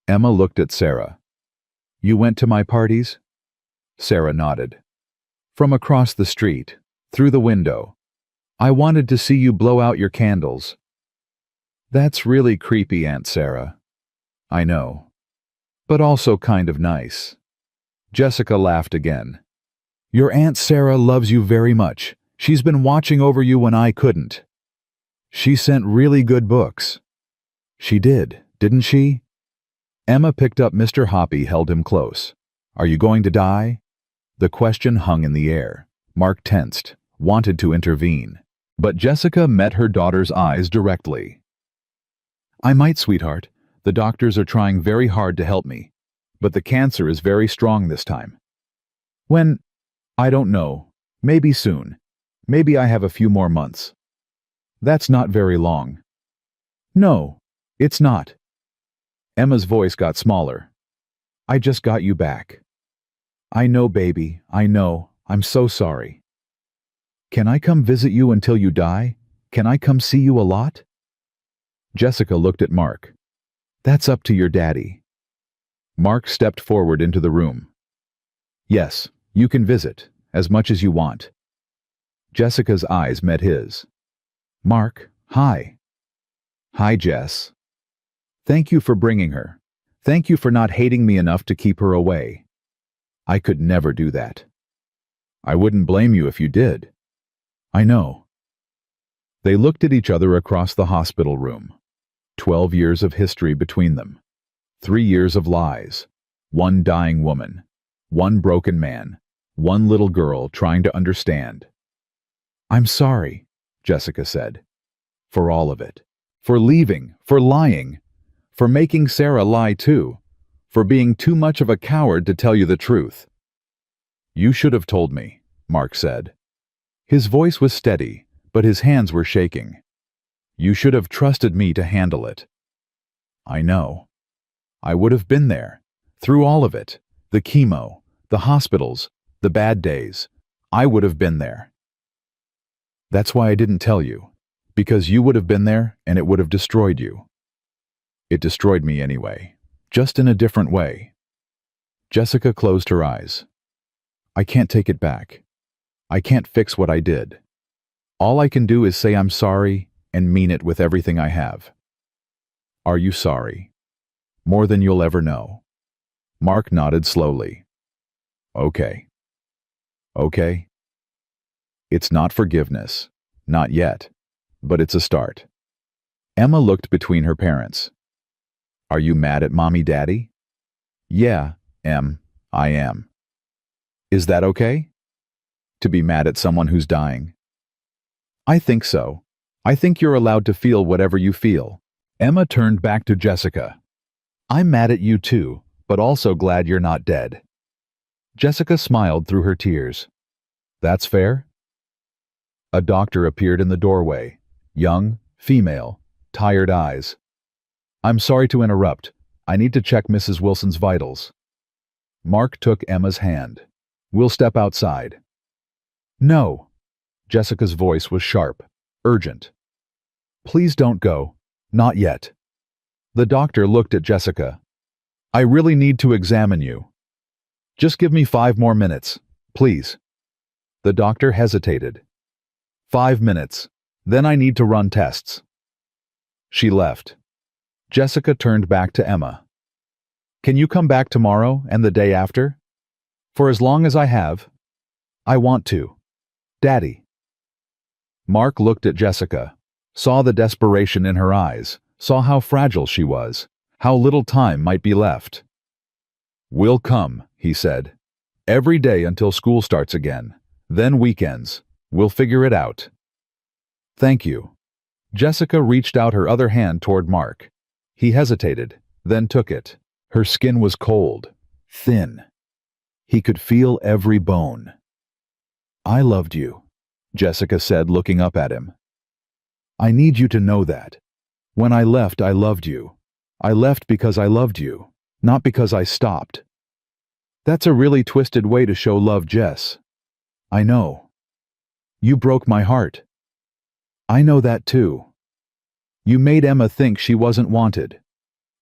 Emma looked at Sarah. "You went to my parties?" Sarah nodded. "From across the street, through the window. I wanted to see you blow out your candles." "That's really creepy, Aunt Sarah." "I know. But also kind of nice." Jessica laughed again. "Your Aunt Sarah loves you very much. She's been watching over you when I couldn't. She sent really good books." "She did, didn't she?" Emma picked up Mr. Hoppy, held him close. "Are you going to die?" The question hung in the air. Mark tensed, wanted to intervene. But Jessica met her daughter's eyes directly. "I might, sweetheart. The doctors are trying very hard to help me. But the cancer is very strong this time." "When?" "I don't know. Maybe soon. Maybe I have a few more months." "That's not very long." "No, it's not." Emma's voice got smaller. "I just got you back." "I know, baby, I know. I'm so sorry." "Can I come visit you until you die? Can I come see you a lot?" Jessica looked at Mark. "That's up to your daddy." Mark stepped forward into the room. "Yes, you can visit, as much as you want." Jessica's eyes met his. "Mark, hi." "Hi, Jess. Thank you for bringing her. Thank you for not hating me enough to keep her away. I could never do that." "I wouldn't blame you if you did." "I know." They looked at each other across the hospital room. 12 years of history between them. 3 years of lies. 1 dying woman. 1 broken man. 1 little girl trying to understand. "I'm sorry," Jessica said. "For all of it. For leaving, for lying. For making Sarah lie too. For being too much of a coward to tell you the truth." "You should have told me," Mark said. His voice was steady, but his hands were shaking. "You should have trusted me to handle it." "I know. I would have been there. Through all of it. The chemo, the hospitals, the bad days. I would have been there. That's why I didn't tell you. Because you would have been there and it would have destroyed you." "It destroyed me anyway. Just in a different way." Jessica closed her eyes. I can't take it back. I can't fix what I did. All I can do is say I'm sorry and mean it with everything I have. Are you sorry? More than you'll ever know. Mark nodded slowly. Okay. Okay. It's not forgiveness. Not yet. But it's a start. Emma looked between her parents. Are you mad at Mommy, Daddy? Yeah, Em, I am. Is that okay? To be mad at someone who's dying? I think so. I think you're allowed to feel whatever you feel. Emma turned back to Jessica. I'm mad at you too, but also glad you're not dead. Jessica smiled through her tears. That's fair? A doctor appeared in the doorway. Young, female, tired eyes. I'm sorry to interrupt. I need to check Mrs. Wilson's vitals. Mark took Emma's hand. We'll step outside. No. Jessica's voice was sharp, urgent. Please don't go. Not yet. The doctor looked at Jessica. I really need to examine you. Just give me 5 more minutes, please. The doctor hesitated. 5 minutes. Then I need to run tests. She left. Jessica turned back to Emma. Can you come back tomorrow and the day after? For as long as I have. I want to. Daddy. Mark looked at Jessica, saw the desperation in her eyes, saw how fragile she was, how little time might be left. We'll come, he said. Every day until school starts again. Then weekends. We'll figure it out. Thank you. Jessica reached out her other hand toward Mark. He hesitated, then took it. Her skin was cold, thin. He could feel every bone. I loved you, Jessica said, looking up at him. I need you to know that. When I left, I loved you. I left because I loved you, not because I stopped. That's a really twisted way to show love, Jess. I know. You broke my heart. I know that too. You made Emma think she wasn't wanted.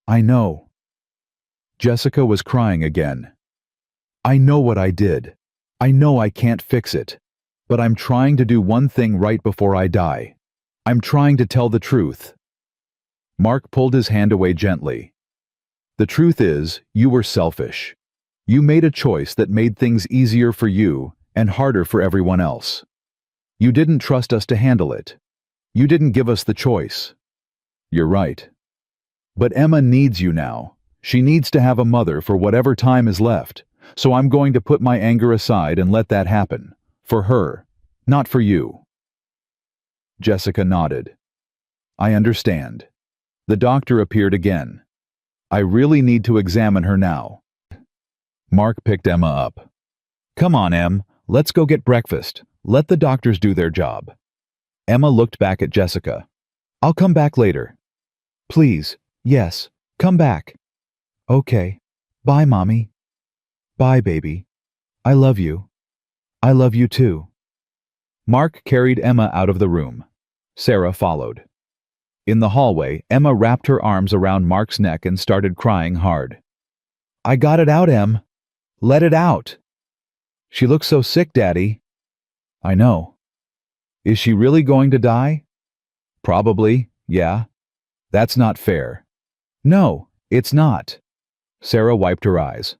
I know. Jessica was crying again. I know what I did. I know I can't fix it. But I'm trying to do one thing right before I die. I'm trying to tell the truth. Mark pulled his hand away gently. The truth is, you were selfish. You made a choice that made things easier for you and harder for everyone else. You didn't trust us to handle it. You didn't give us the choice. You're right. But Emma needs you now. She needs to have a mother for whatever time is left, so I'm going to put my anger aside and let that happen. For her, not for you. Jessica nodded. I understand. The doctor appeared again. I really need to examine her now. Mark picked Emma up. Come on, Em, let's go get breakfast. Let the doctors do their job. Emma looked back at Jessica. I'll come back later. Please, yes, come back. Okay. Bye, Mommy. Bye, baby. I love you. I love you too. Mark carried Emma out of the room. Sarah followed. In the hallway, Emma wrapped her arms around Mark's neck and started crying hard. I got it out, Em. Let it out. She looks so sick, Daddy. I know. Is she really going to die? Probably, yeah. That's not fair. No, it's not. Sarah wiped her eyes.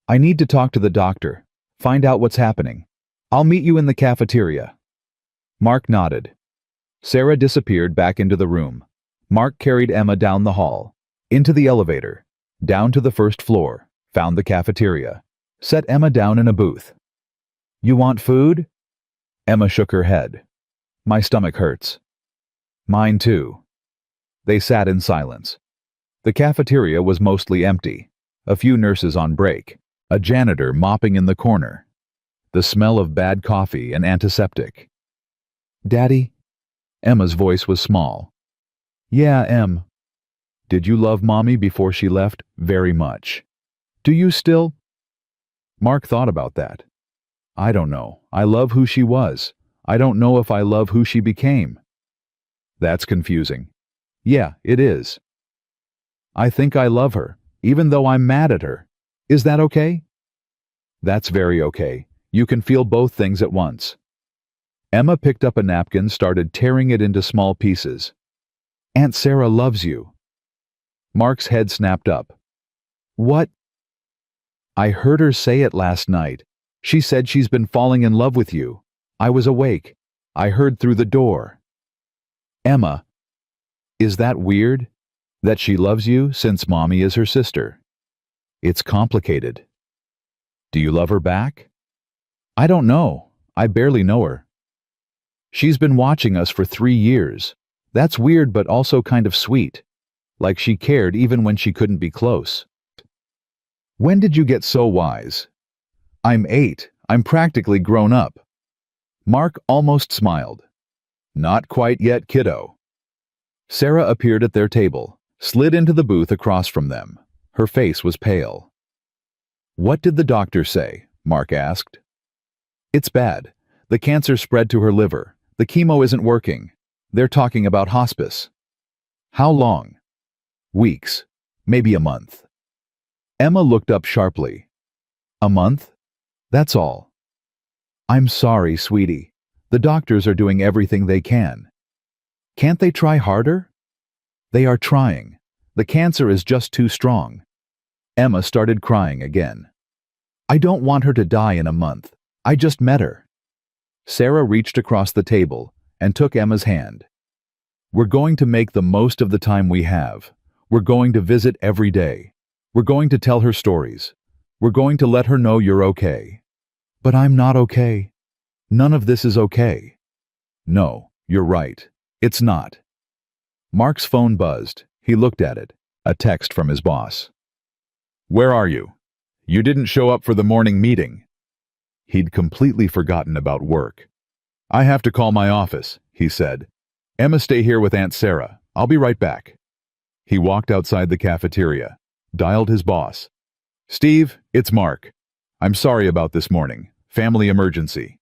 I need to talk to the doctor, find out what's happening. I'll meet you in the cafeteria. Mark nodded. Sarah disappeared back into the room. Mark carried Emma down the hall, into the elevator, down to the first floor, found the cafeteria, set Emma down in a booth. You want food? Emma shook her head. My stomach hurts. Mine too. They sat in silence. The cafeteria was mostly empty. A few nurses on break. A janitor mopping in the corner. The smell of bad coffee and antiseptic. Daddy? Emma's voice was small. Yeah, Em. Did you love Mommy before she left? Very much. Do you still? Mark thought about that. I don't know. I love who she was. I don't know if I love who she became. That's confusing. Yeah, it is. I think I love her, even though I'm mad at her. Is that okay? That's very okay. You can feel both things at once. Emma picked up a napkin, started tearing it into small pieces. Aunt Sarah loves you. Mark's head snapped up. What? I heard her say it last night. She said she's been falling in love with you. I was awake. I heard through the door. Emma, is that weird? That she loves you since Mommy is her sister? It's complicated. Do you love her back? I don't know. I barely know her. She's been watching us for 3 years. That's weird but also kind of sweet. Like she cared even when she couldn't be close. When did you get so wise? I'm 8. I'm practically grown up. Mark almost smiled. Not quite yet, kiddo. Sarah appeared at their table, slid into the booth across from them. Her face was pale. What did the doctor say? Mark asked. It's bad. The cancer spread to her liver. The chemo isn't working. They're talking about hospice. How long? Weeks. Maybe a month. Emma looked up sharply. A month? That's all. I'm sorry, sweetie. The doctors are doing everything they can. Can't they try harder? They are trying. The cancer is just too strong. Emma started crying again. I don't want her to die in a month. I just met her. Sarah reached across the table and took Emma's hand. We're going to make the most of the time we have. We're going to visit every day. We're going to tell her stories. We're going to let her know you're okay. But I'm not okay. None of this is okay. No, you're right. It's not. Mark's phone buzzed. He looked at it. A text from his boss. Where are you? You didn't show up for the morning meeting. He'd completely forgotten about work. I have to call my office, he said. Emma, stay here with Aunt Sarah. I'll be right back. He walked outside the cafeteria, dialed his boss. Steve, it's Mark. I'm sorry about this morning. Family emergency.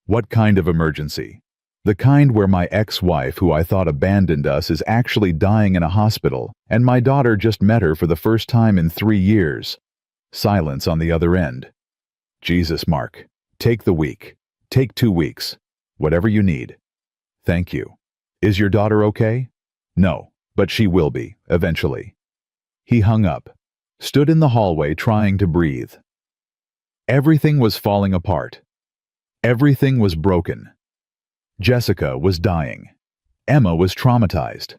What kind of emergency? The kind where my ex-wife, who I thought abandoned us, is actually dying in a hospital, and my daughter just met her for the first time in 3 years. Silence on the other end. Jesus, Mark. Take the week. Take 2 weeks. Whatever you need. Thank you. Is your daughter okay? No, but she will be, eventually. He hung up, stood in the hallway trying to breathe. Everything was falling apart. Everything was broken. Jessica was dying. Emma was traumatized.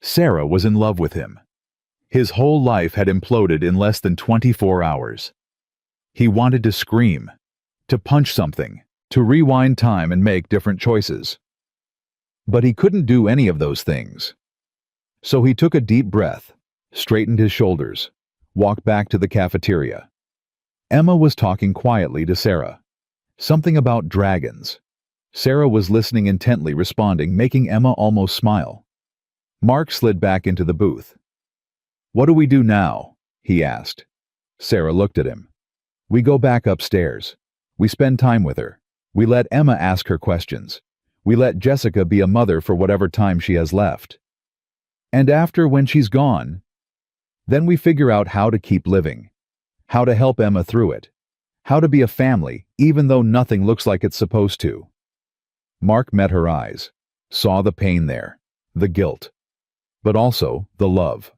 Sarah was in love with him. His whole life had imploded in less than 24 hours. He wanted to scream, to punch something, to rewind time and make different choices. But he couldn't do any of those things. So he took a deep breath, straightened his shoulders, walked back to the cafeteria. Emma was talking quietly to Sarah. Something about dragons. Sarah was listening intently, responding, making Emma almost smile. Mark slid back into the booth. What do we do now? He asked. Sarah looked at him. We go back upstairs. We spend time with her. We let Emma ask her questions. We let Jessica be a mother for whatever time she has left. And after, when she's gone, then we figure out how to keep living, how to help Emma through it, how to be a family even though nothing looks like it's supposed to. Mark met her eyes, saw the pain there, the guilt, but also the love,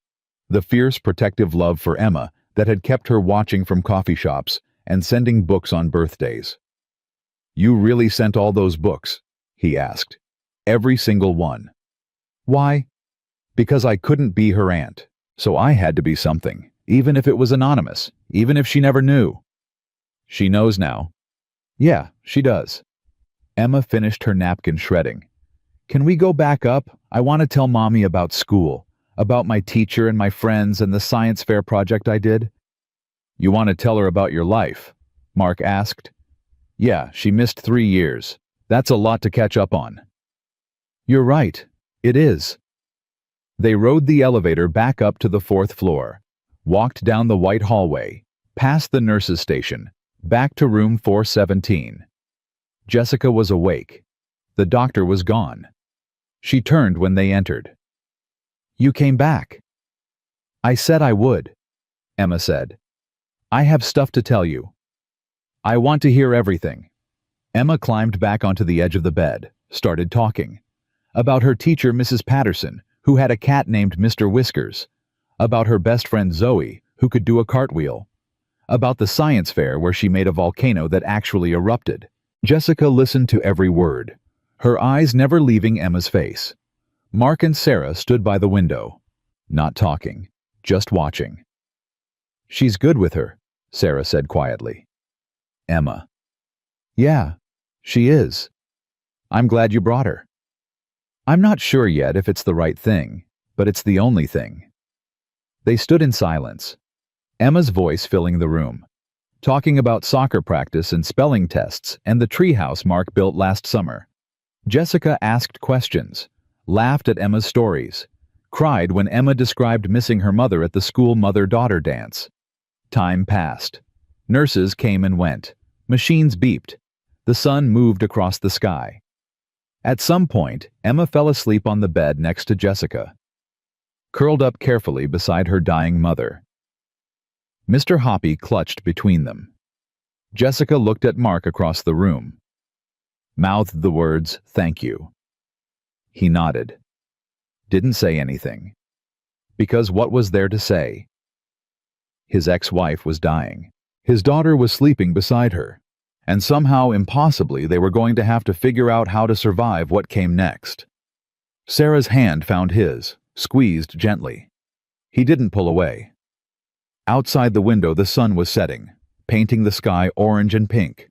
the fierce protective love for Emma that had kept her watching from coffee shops and sending books on birthdays. You really sent all those books? He asked. Every single one. Why? Because I couldn't be her aunt, so I had to be something, even if it was anonymous, even if she never knew. She knows now. Yeah, she does. Emma finished her napkin shredding. Can we go back up? I want to tell Mommy about school, about my teacher and my friends and the science fair project I did. You want to tell her about your life? Mark asked. Yeah, she missed 3 years. That's a lot to catch up on. You're right. It is. They rode the elevator back up to the 4th floor, walked down the white hallway, past the nurse's station, back to room 417. Jessica was awake. The doctor was gone. She turned when they entered. You came back. I said I would, Emma said. I have stuff to tell you. I want to hear everything. Emma climbed back onto the edge of the bed, started talking. About her teacher, Mrs. Patterson, who had a cat named Mr. Whiskers. About her best friend Zoe, who could do a cartwheel. About the science fair where she made a volcano that actually erupted. Jessica listened to every word, her eyes never leaving Emma's face. Mark and Sarah stood by the window, not talking, just watching. She's good with her, Sarah said quietly. Emma. Yeah, she is. I'm glad you brought her. I'm not sure yet if it's the right thing, but it's the only thing. They stood in silence, Emma's voice filling the room, talking about soccer practice and spelling tests and the treehouse Mark built last summer. Jessica asked questions, laughed at Emma's stories, cried when Emma described missing her mother at the school mother-daughter dance. Time passed. Nurses came and went. Machines beeped. The sun moved across the sky. At some point, Emma fell asleep on the bed next to Jessica, curled up carefully beside her dying mother. Mr. Hoppy clutched between them. Jessica looked at Mark across the room, mouthed the words, "Thank you." He nodded. Didn't say anything. Because what was there to say? His ex-wife was dying. His daughter was sleeping beside her. And somehow, impossibly, they were going to have to figure out how to survive what came next. Sarah's hand found his, squeezed gently. He didn't pull away. Outside the window, the sun was setting, painting the sky orange and pink.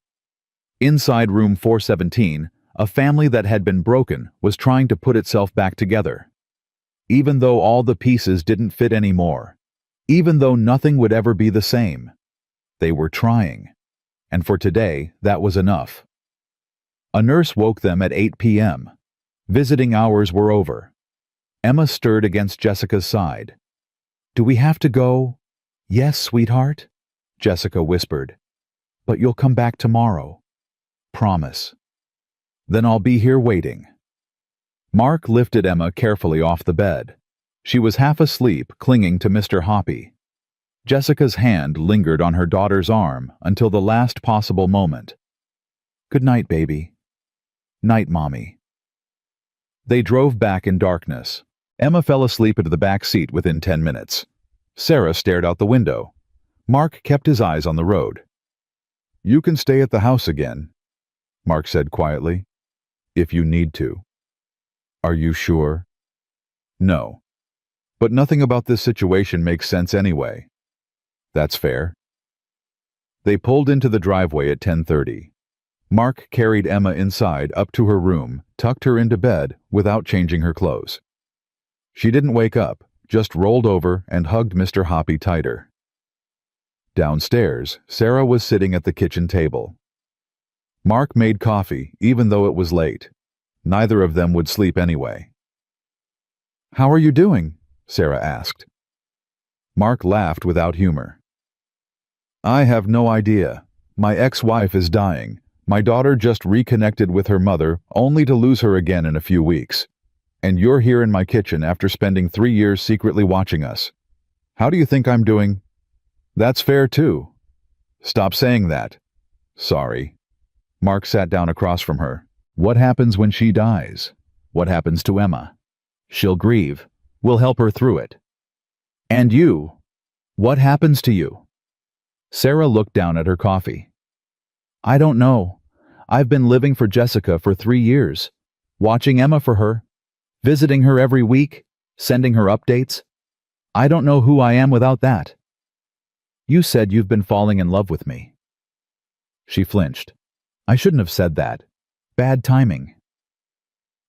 Inside room 417, a family that had been broken was trying to put itself back together. Even though all the pieces didn't fit anymore, even though nothing would ever be the same, they were trying. And for today, that was enough. A nurse woke them at 8 p.m. Visiting hours were over. Emma stirred against Jessica's side. "Do we have to go?" "Yes, sweetheart," Jessica whispered. "But you'll come back tomorrow. Promise." "Then I'll be here waiting." Mark lifted Emma carefully off the bed. She was half asleep, clinging to Mr. Hoppy. Jessica's hand lingered on her daughter's arm until the last possible moment. "Good night, baby." "Night, Mommy." They drove back in darkness. Emma fell asleep into the back seat within 10 minutes. Sarah stared out the window. Mark kept his eyes on the road. "You can stay at the house again," Mark said quietly, "if you need to." "Are you sure?" "No. But nothing about this situation makes sense anyway." "That's fair." They pulled into the driveway at 10:30. Mark carried Emma inside up to her room, tucked her into bed without changing her clothes. She didn't wake up, just rolled over and hugged Mr. Hoppy tighter. Downstairs, Sarah was sitting at the kitchen table. Mark made coffee, even though it was late. Neither of them would sleep anyway. "How are you doing?" Sarah asked. Mark laughed without humor. "I have no idea. My ex-wife is dying. My daughter just reconnected with her mother, only to lose her again in a few weeks. And you're here in my kitchen after spending 3 years secretly watching us. How do you think I'm doing?" "That's fair too." "Stop saying that." "Sorry." Mark sat down across from her. "What happens when she dies? What happens to Emma?" "She'll grieve. We'll help her through it." "And you? What happens to you?" Sarah looked down at her coffee. "I don't know. I've been living for Jessica for 3 years, watching Emma for her, visiting her every week, sending her updates. I don't know who I am without that." "You said you've been falling in love with me." She flinched. "I shouldn't have said that. Bad timing."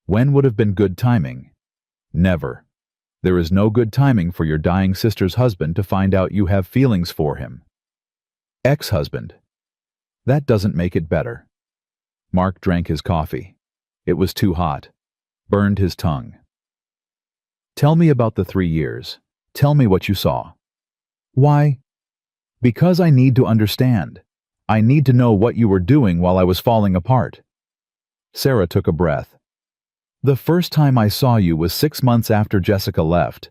"When would have been good timing?" "Never. There is no good timing for your dying sister's husband to find out you have feelings for him." "Ex-husband. That doesn't make it better." Mark drank his coffee. It was too hot. Burned his tongue. "Tell me about the 3 years. Tell me what you saw." "Why?" "Because I need to understand. I need to know what you were doing while I was falling apart." Sarah took a breath. "The first time I saw you was 6 months after Jessica left.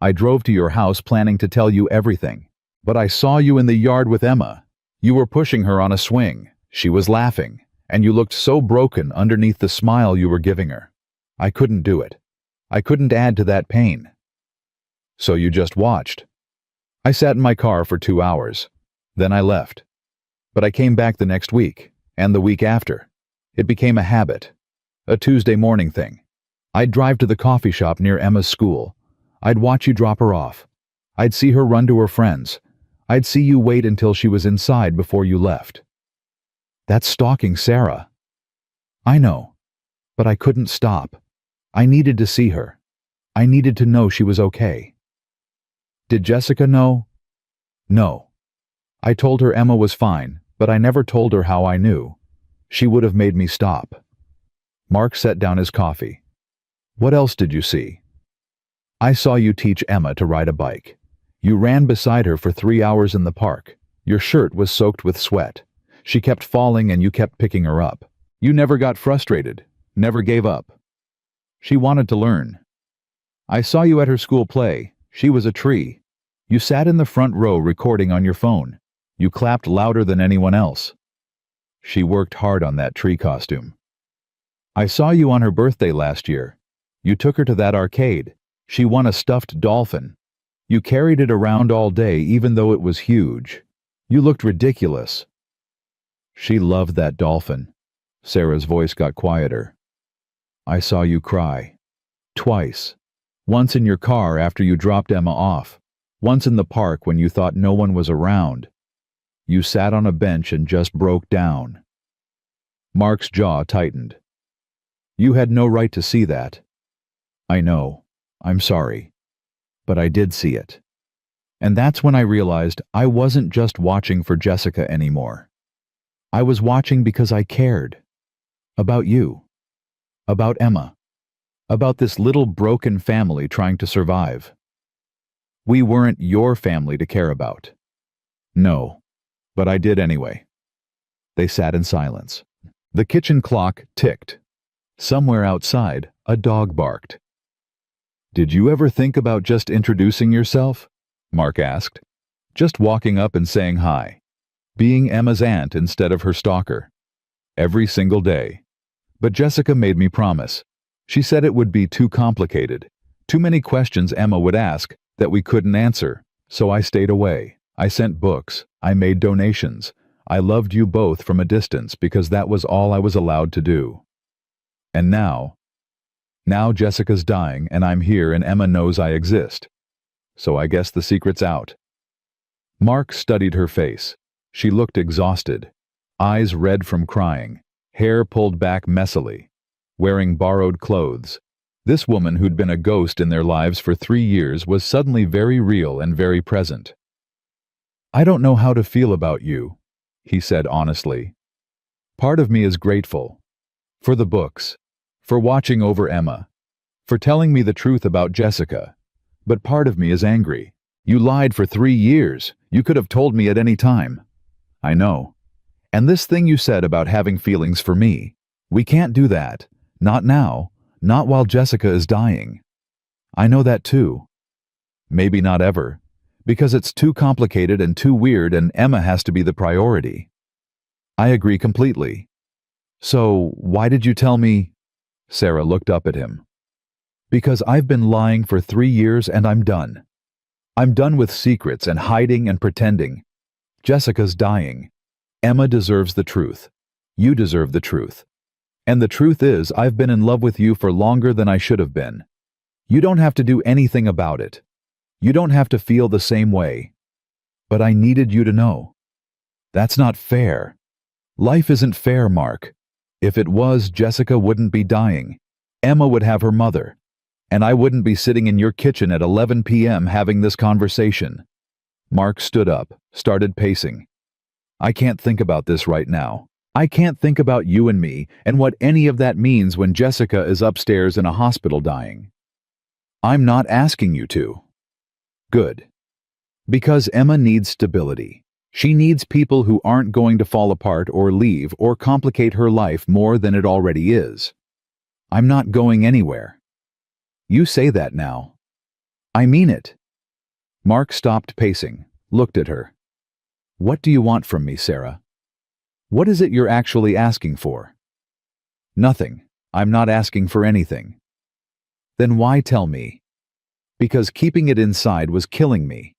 I drove to your house planning to tell you everything. But I saw you in the yard with Emma. You were pushing her on a swing. She was laughing, and you looked so broken underneath the smile you were giving her. I couldn't do it. I couldn't add to that pain. So you just watched. I sat in my car for 2 hours. Then I left. But I came back the next week, and the week after. It became a habit. A Tuesday morning thing. I'd drive to the coffee shop near Emma's school. I'd watch you drop her off. I'd see her run to her friends. I'd see you wait until she was inside before you left. That's stalking Sarah. I know, but I couldn't stop. I needed to see her. I needed to know she was okay. Did Jessica know? No. I told her Emma was fine, but I never told her how I knew. She would have made me stop. Mark set down his coffee. What else did you see? I saw you teach Emma to ride a bike. You ran beside her for 3 hours in the park. Your shirt was soaked with sweat. She kept falling and you kept picking her up. You never got frustrated, never gave up. She wanted to learn. I saw you at her school play. She was a tree. You sat in the front row recording on your phone. You clapped louder than anyone else. She worked hard on that tree costume. I saw you on her birthday last year. You took her to that arcade. She won a stuffed dolphin. You carried it around all day even though it was huge. You looked ridiculous. She loved that dolphin. Sarah's voice got quieter. I saw you cry. Twice. Once in your car after you dropped Emma off. Once in the park when you thought no one was around. You sat on a bench and just broke down. Mark's jaw tightened. You had no right to see that. I know. I'm sorry. But I did see it. And that's when I realized I wasn't just watching for Jessica anymore. I was watching because I cared. About you. About Emma. About this little broken family trying to survive. We weren't your family to care about. No, but I did anyway. They sat in silence. The kitchen clock ticked. Somewhere outside, a dog barked. Did you ever think about just introducing yourself? Mark asked. Just walking up and saying hi. Being Emma's aunt instead of her stalker. Every single day. But Jessica made me promise. She said it would be too complicated. Too many questions Emma would ask that we couldn't answer. So I stayed away. I sent books. I made donations. I loved you both from a distance because that was all I was allowed to do. And now Jessica's dying and I'm here and Emma knows I exist. So I guess the secret's out. Mark studied her face. She looked exhausted. Eyes red from crying. Hair pulled back messily. Wearing borrowed clothes. This woman who'd been a ghost in their lives for 3 years was suddenly very real and very present. I don't know how to feel about you, he said honestly. Part of me is grateful. For the books. For watching over Emma. For telling me the truth about Jessica. But part of me is angry. You lied for 3 years. You could have told me at any time. I know. And this thing you said about having feelings for me. We can't do that. Not now. Not while Jessica is dying. I know that too. Maybe not ever. Because it's too complicated and too weird and Emma has to be the priority. I agree completely. So, why did you tell me? Sarah looked up at him. Because I've been lying for 3 years and I'm done. I'm done with secrets and hiding and pretending. Jessica's dying. Emma deserves the truth. You deserve the truth. And the truth is, I've been in love with you for longer than I should have been. You don't have to do anything about it. You don't have to feel the same way. But I needed you to know. That's not fair. Life isn't fair, Mark. If it was, Jessica wouldn't be dying. Emma would have her mother. And I wouldn't be sitting in your kitchen at 11 p.m. having this conversation. Mark stood up, started pacing. I can't think about this right now. I can't think about you and me and what any of that means when Jessica is upstairs in a hospital dying. I'm not asking you to. Good. Because Emma needs stability. She needs people who aren't going to fall apart or leave or complicate her life more than it already is. I'm not going anywhere. You say that now. I mean it. Mark stopped pacing, looked at her. What do you want from me, Sarah? What is it you're actually asking for? Nothing. I'm not asking for anything. Then why tell me? Because keeping it inside was killing me.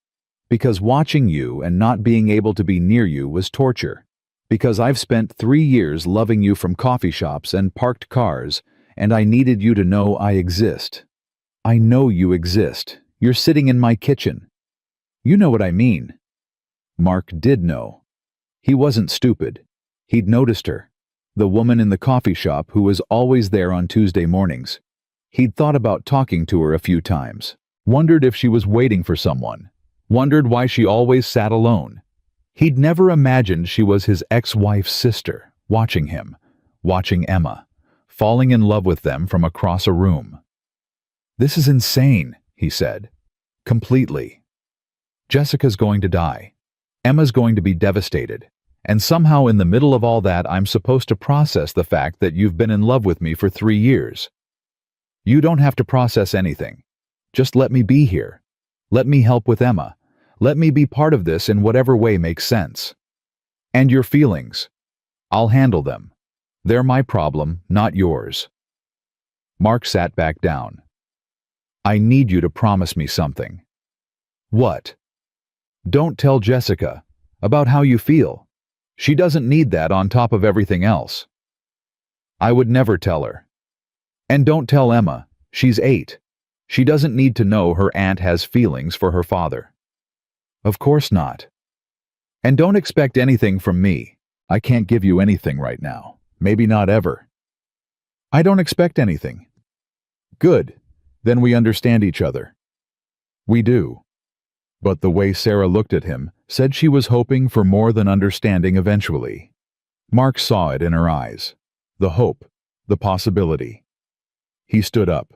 Because watching you and not being able to be near you was torture. Because I've spent 3 years loving you from coffee shops and parked cars, and I needed you to know I exist. I know you exist. You're sitting in my kitchen. You know what I mean. Mark did know. He wasn't stupid. He'd noticed her. The woman in the coffee shop who was always there on Tuesday mornings. He'd thought about talking to her a few times. Wondered if she was waiting for someone. Wondered why she always sat alone. He'd never imagined she was his ex-wife's sister, watching him, watching Emma, falling in love with them from across a room. This is insane, he said. Completely. Jessica's going to die. Emma's going to be devastated. And somehow in the middle of all that, I'm supposed to process the fact that you've been in love with me for 3 years. You don't have to process anything. Just let me be here. Let me help with Emma. Let me be part of this in whatever way makes sense. And your feelings. I'll handle them. They're my problem, not yours. Mark sat back down. I need you to promise me something. What? Don't tell Jessica about how you feel. She doesn't need that on top of everything else. I would never tell her. And don't tell Emma. She's 8. She doesn't need to know her aunt has feelings for her father. Of course not. And don't expect anything from me. I can't give you anything right now. Maybe not ever. I don't expect anything. Good. Then we understand each other. We do. But the way Sarah looked at him said she was hoping for more than understanding eventually. Mark saw it in her eyes. The hope. The possibility. He stood up.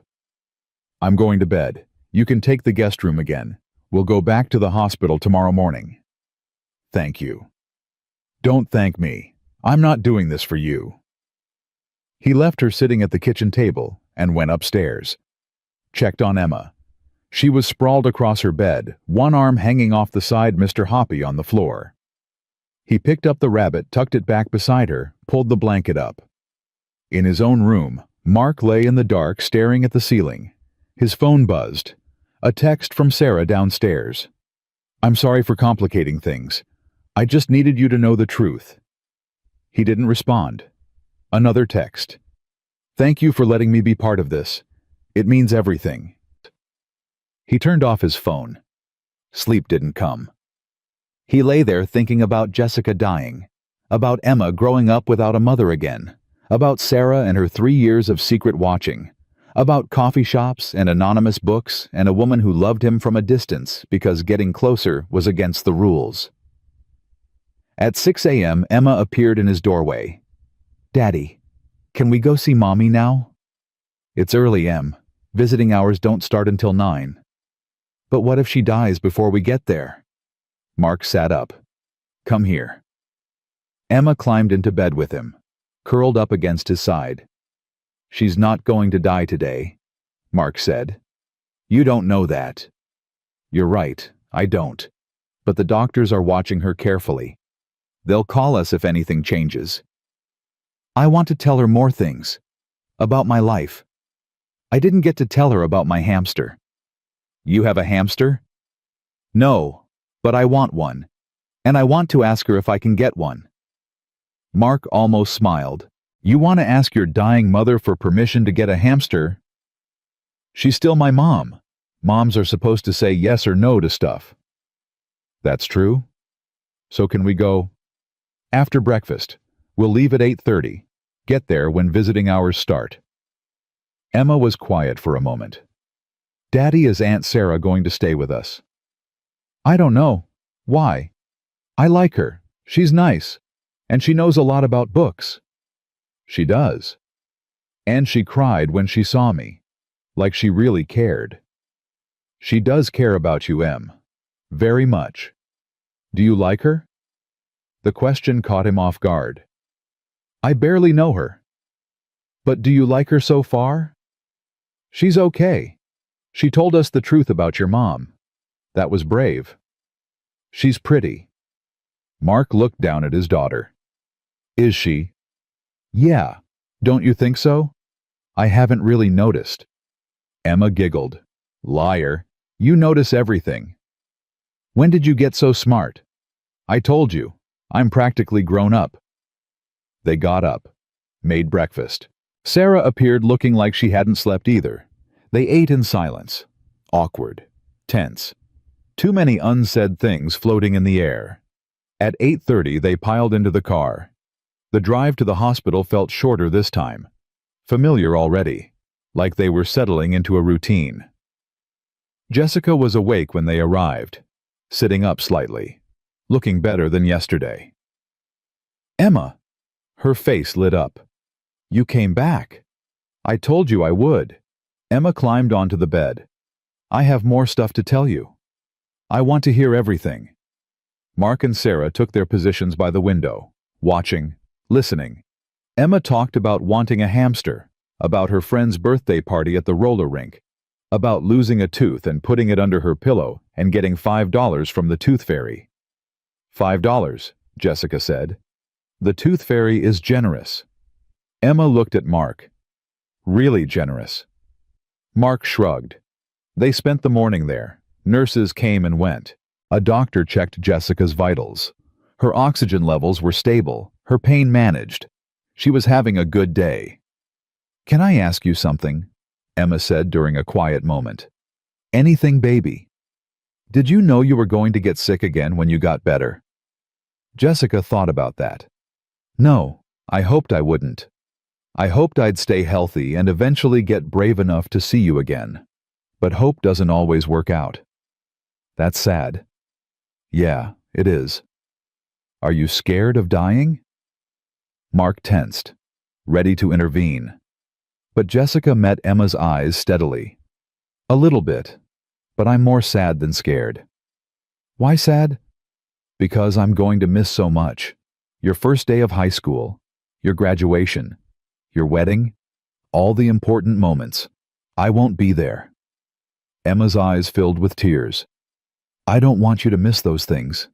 I'm going to bed. You can take the guest room again. We'll go back to the hospital tomorrow morning. Thank you. Don't thank me. I'm not doing this for you. He left her sitting at the kitchen table and went upstairs. Checked on Emma. She was sprawled across her bed, one arm hanging off the side Mr. Hoppy on the floor. He picked up the rabbit, tucked it back beside her, pulled the blanket up. In his own room, Mark lay in the dark staring at the ceiling. His phone buzzed. A text from Sarah downstairs. I'm sorry for complicating things. I just needed you to know the truth. He didn't respond. Another text. Thank you for letting me be part of this. It means everything. He turned off his phone. Sleep didn't come. He lay there thinking about Jessica dying, about Emma growing up without a mother again, about Sarah and her 3 years of secret watching, about coffee shops and anonymous books and a woman who loved him from a distance because getting closer was against the rules. At 6 a.m., Emma appeared in his doorway. Daddy, can we go see Mommy now? It's early, Em. Visiting hours don't start until 9. But what if she dies before we get there? Mark sat up. Come here. Emma climbed into bed with him, curled up against his side. She's not going to die today, Mark said. You don't know that. You're right, I don't. But the doctors are watching her carefully. They'll call us if anything changes. I want to tell her more things. About my life. I didn't get to tell her about my hamster. You have a hamster? No, but I want one. And I want to ask her if I can get one. Mark almost smiled. You want to ask your dying mother for permission to get a hamster? She's still my mom. Moms are supposed to say yes or no to stuff. That's true. So can we go? After breakfast. We'll leave at 8:30. Get there when visiting hours start. Emma was quiet for a moment. Daddy, is Aunt Sarah going to stay with us? I don't know. Why? I like her. She's nice. And she knows a lot about books. She does. And she cried when she saw me. Like she really cared. She does care about you, Em. Very much. Do you like her? The question caught him off guard. I barely know her. But do you like her so far? She's okay. She told us the truth about your mom. That was brave. She's pretty. Mark looked down at his daughter. Is she? Yeah. Don't you think so? I haven't really noticed. Emma giggled. Liar. You notice everything. When did you get so smart? I told you. I'm practically grown up. They got up, made breakfast. Sarah appeared looking like she hadn't slept either. They ate in silence. Awkward. Tense. Too many unsaid things floating in the air. At 8:30 they piled into the car. The drive to the hospital felt shorter this time. Familiar already, like they were settling into a routine. Jessica was awake when they arrived, sitting up slightly, looking better than yesterday. Emma! Her face lit up. You came back. I told you I would. Emma climbed onto the bed. I have more stuff to tell you. I want to hear everything. Mark and Sarah took their positions by the window, watching, listening. Emma talked about wanting a hamster, about her friend's birthday party at the roller rink, about losing a tooth and putting it under her pillow and getting $5 from the tooth fairy. $5, Jessica said. The tooth fairy is generous. Emma looked at Mark. Really generous. Mark shrugged. They spent the morning there. Nurses came and went. A doctor checked Jessica's vitals. Her oxygen levels were stable, her pain managed. She was having a good day. Can I ask you something? Emma said during a quiet moment. Anything, baby. Did you know you were going to get sick again when you got better? Jessica thought about that. No, I hoped I wouldn't. I hoped I'd stay healthy and eventually get brave enough to see you again. But hope doesn't always work out. That's sad. Yeah, it is. Are you scared of dying? Mark tensed, ready to intervene. But Jessica met Emma's eyes steadily. A little bit, but I'm more sad than scared. Why sad? Because I'm going to miss so much. Your first day of high school, your graduation, your wedding, all the important moments. I won't be there. Emma's eyes filled with tears. I don't want you to miss those things.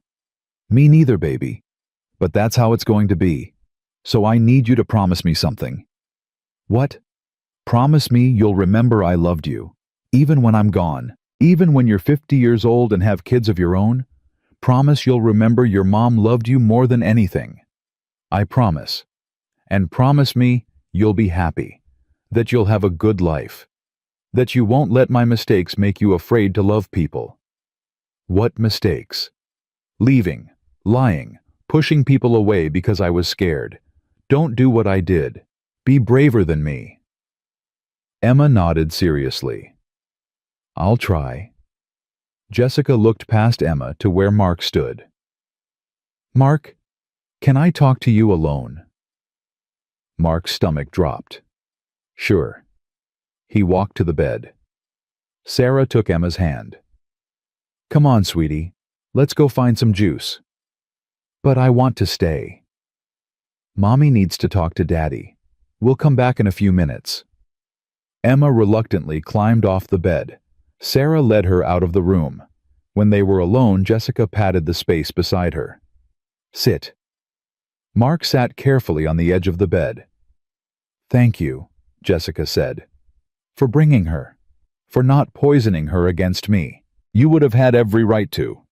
Me neither, baby. But that's how it's going to be. So I need you to promise me something. What? Promise me you'll remember I loved you, even when I'm gone, even when you're 50 years old and have kids of your own. Promise you'll remember your mom loved you more than anything. I promise. And promise me you'll be happy, that you'll have a good life, that you won't let my mistakes make you afraid to love people. What mistakes? Leaving, lying, pushing people away because I was scared. Don't do what I did. Be braver than me. Emma nodded seriously. I'll try. Jessica looked past Emma to where Mark stood. Mark, can I talk to you alone? Mark's stomach dropped. Sure. He walked to the bed. Sarah took Emma's hand. Come on, sweetie. Let's go find some juice. But I want to stay. Mommy needs to talk to Daddy. We'll come back in a few minutes. Emma reluctantly climbed off the bed. Sarah led her out of the room. When they were alone, Jessica patted the space beside her. Sit. Mark sat carefully on the edge of the bed. Thank you, Jessica said, for bringing her, for not poisoning her against me. You would have had every right to.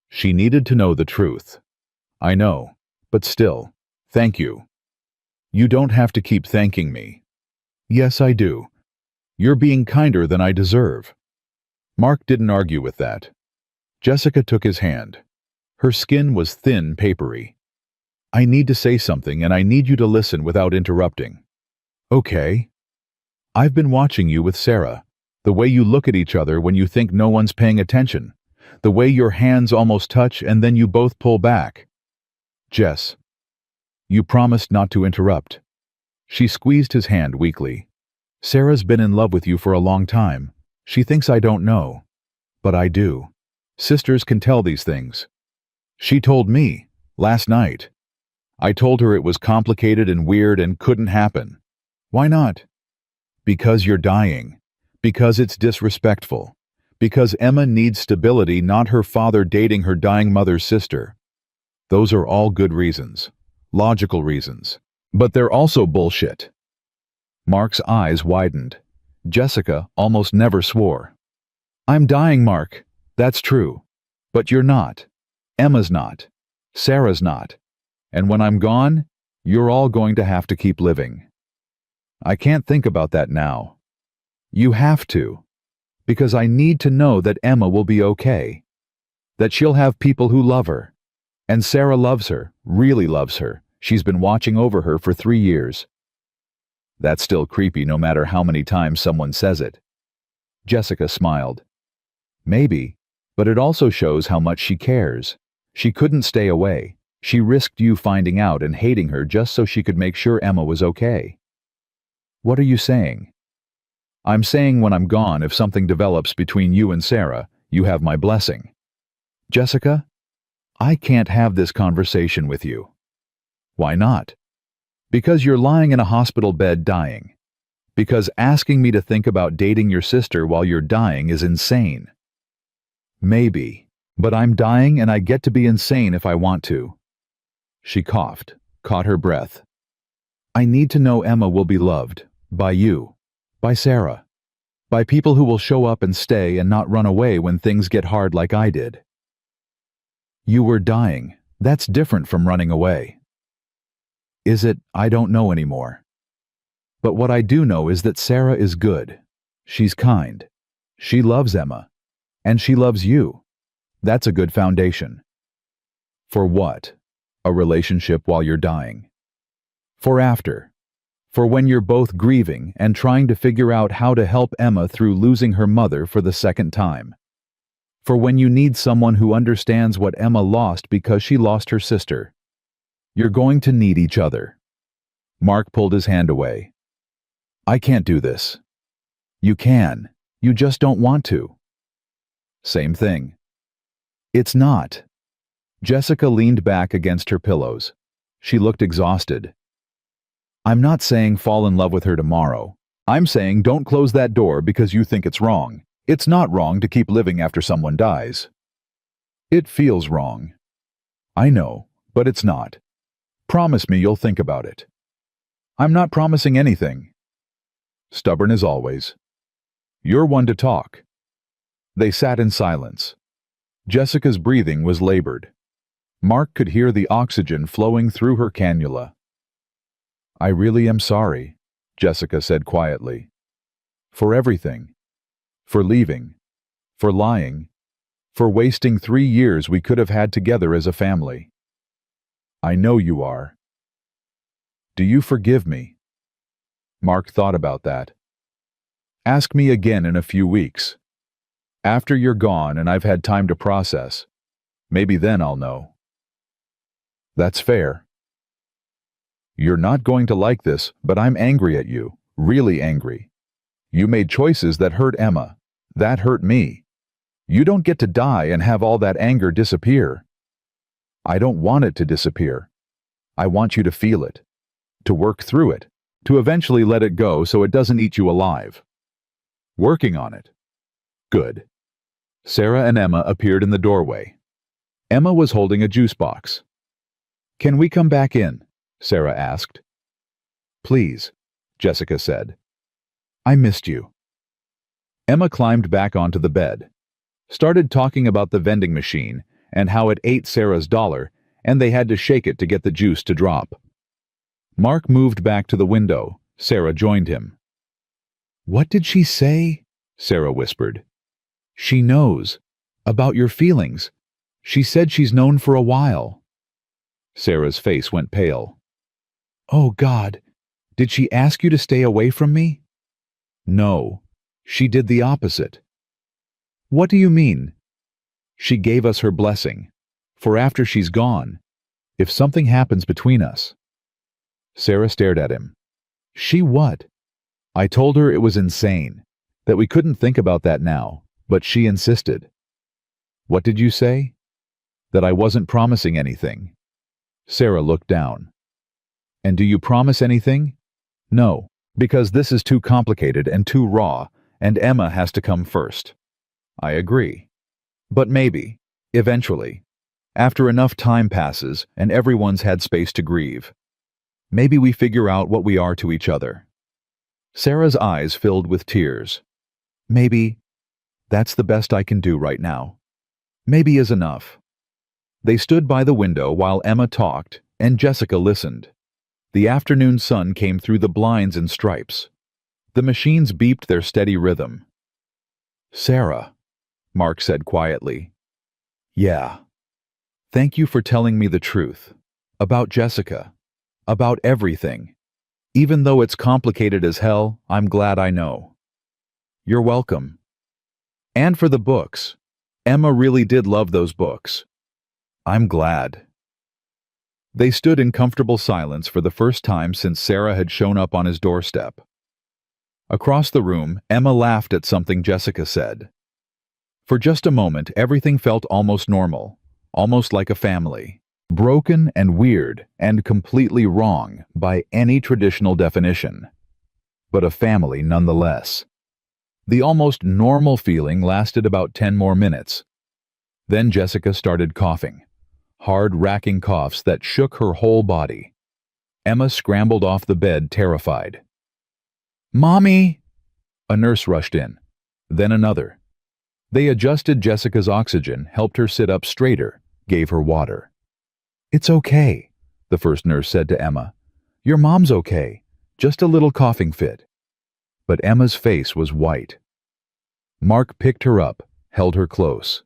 She needed to know the truth. I know, but still, thank you. You don't have to keep thanking me. Yes, I do. You're being kinder than I deserve. Mark didn't argue with that. Jessica took his hand. Her skin was thin, papery. I need to say something, and I need you to listen without interrupting. Okay. I've been watching you with Sarah. The way you look at each other when you think no one's paying attention. The way your hands almost touch and then you both pull back. Jess, you promised not to interrupt. She squeezed his hand weakly. Sarah's been in love with you for a long time. She thinks I don't know. But I do. Sisters can tell these things. She told me, last night. I told her it was complicated and weird and couldn't happen. Why not? Because you're dying. Because it's disrespectful. Because Emma needs stability, not her father dating her dying mother's sister. Those are all good reasons. Logical reasons. But they're also bullshit. Mark's eyes widened. Jessica almost never swore. I'm dying, Mark. That's true. But you're not. Emma's not. Sarah's not. And when I'm gone, you're all going to have to keep living. I can't think about that now. You have to. Because I need to know that Emma will be okay. That she'll have people who love her. And Sarah loves her, really loves her. She's been watching over her for 3 years. That's still creepy no matter how many times someone says it. Jessica smiled. Maybe, but it also shows how much she cares. She couldn't stay away. She risked you finding out and hating her just so she could make sure Emma was okay. What are you saying? I'm saying when I'm gone, if something develops between you and Sarah, you have my blessing. Jessica, I can't have this conversation with you. Why not? Because you're lying in a hospital bed dying. Because asking me to think about dating your sister while you're dying is insane. Maybe, but I'm dying and I get to be insane if I want to. She coughed, caught her breath. I need to know Emma will be loved. By you. By Sarah. By people who will show up and stay and not run away when things get hard like I did. You were dying. That's different from running away. Is it? I don't know anymore. But what I do know is that Sarah is good. She's kind. She loves Emma. And she loves you. That's a good foundation. For what? A relationship while you're dying. For after. For when you're both grieving and trying to figure out how to help Emma through losing her mother for the second time. For when you need someone who understands what Emma lost because she lost her sister. You're going to need each other. Mark pulled his hand away. I can't do this. You can. You just don't want to. Same thing. It's not. Jessica leaned back against her pillows. She looked exhausted. I'm not saying fall in love with her tomorrow. I'm saying don't close that door because you think it's wrong. It's not wrong to keep living after someone dies. It feels wrong. I know, but it's not. Promise me you'll think about it. I'm not promising anything. Stubborn as always. You're one to talk. They sat in silence. Jessica's breathing was labored. Mark could hear the oxygen flowing through her cannula. I really am sorry, Jessica said quietly. For everything. For leaving. For lying. For wasting 3 years we could have had together as a family. I know you are. Do you forgive me? Mark thought about that. Ask me again in a few weeks. After you're gone and I've had time to process. Maybe then I'll know. That's fair. You're not going to like this, but I'm angry at you, really angry. You made choices that hurt Emma. That hurt me. You don't get to die and have all that anger disappear. I don't want it to disappear. I want you to feel it, to work through it, to eventually let it go so it doesn't eat you alive. Working on it. Good. Sarah and Emma appeared in the doorway. Emma was holding a juice box. Can we come back in? Sarah asked. Please, Jessica said. I missed you. Emma climbed back onto the bed, started talking about the vending machine and how it ate Sarah's dollar and they had to shake it to get the juice to drop. Mark moved back to the window. Sarah joined him. What did she say? Sarah whispered. She knows. About your feelings. She said she's known for a while. Sarah's face went pale. Oh, God. Did she ask you to stay away from me? No. She did the opposite. What do you mean? She gave us her blessing. For after she's gone, if something happens between us. Sarah stared at him. She what? I told her it was insane, that we couldn't think about that now, but she insisted. What did you say? That I wasn't promising anything. Sarah looked down. And do you promise anything? No, because this is too complicated and too raw, and Emma has to come first. I agree. But maybe, eventually. After enough time passes and everyone's had space to grieve, maybe we figure out what we are to each other. Sarah's eyes filled with tears. Maybe that's the best I can do right now. Maybe is enough. They stood by the window while Emma talked and Jessica listened. The afternoon sun came through the blinds in stripes. The machines beeped their steady rhythm. "Sarah," Mark said quietly. "Yeah. Thank you for telling me the truth. About Jessica. About everything. Even though it's complicated as hell, I'm glad I know." "You're welcome. And for the books. Emma really did love those books." "I'm glad." They stood in comfortable silence for the first time since Sarah had shown up on his doorstep. Across the room, Emma laughed at something Jessica said. For just a moment, everything felt almost normal, almost like a family. Broken and weird and completely wrong by any traditional definition. But a family nonetheless. The almost normal feeling lasted about 10 more minutes. Then Jessica started coughing. Hard, racking coughs that shook her whole body. Emma scrambled off the bed, terrified. "Mommy!" A nurse rushed in. Then another. They adjusted Jessica's oxygen, helped her sit up straighter, gave her water. "It's okay," the first nurse said to Emma. "Your mom's okay. Just a little coughing fit." But Emma's face was white. Mark picked her up, held her close.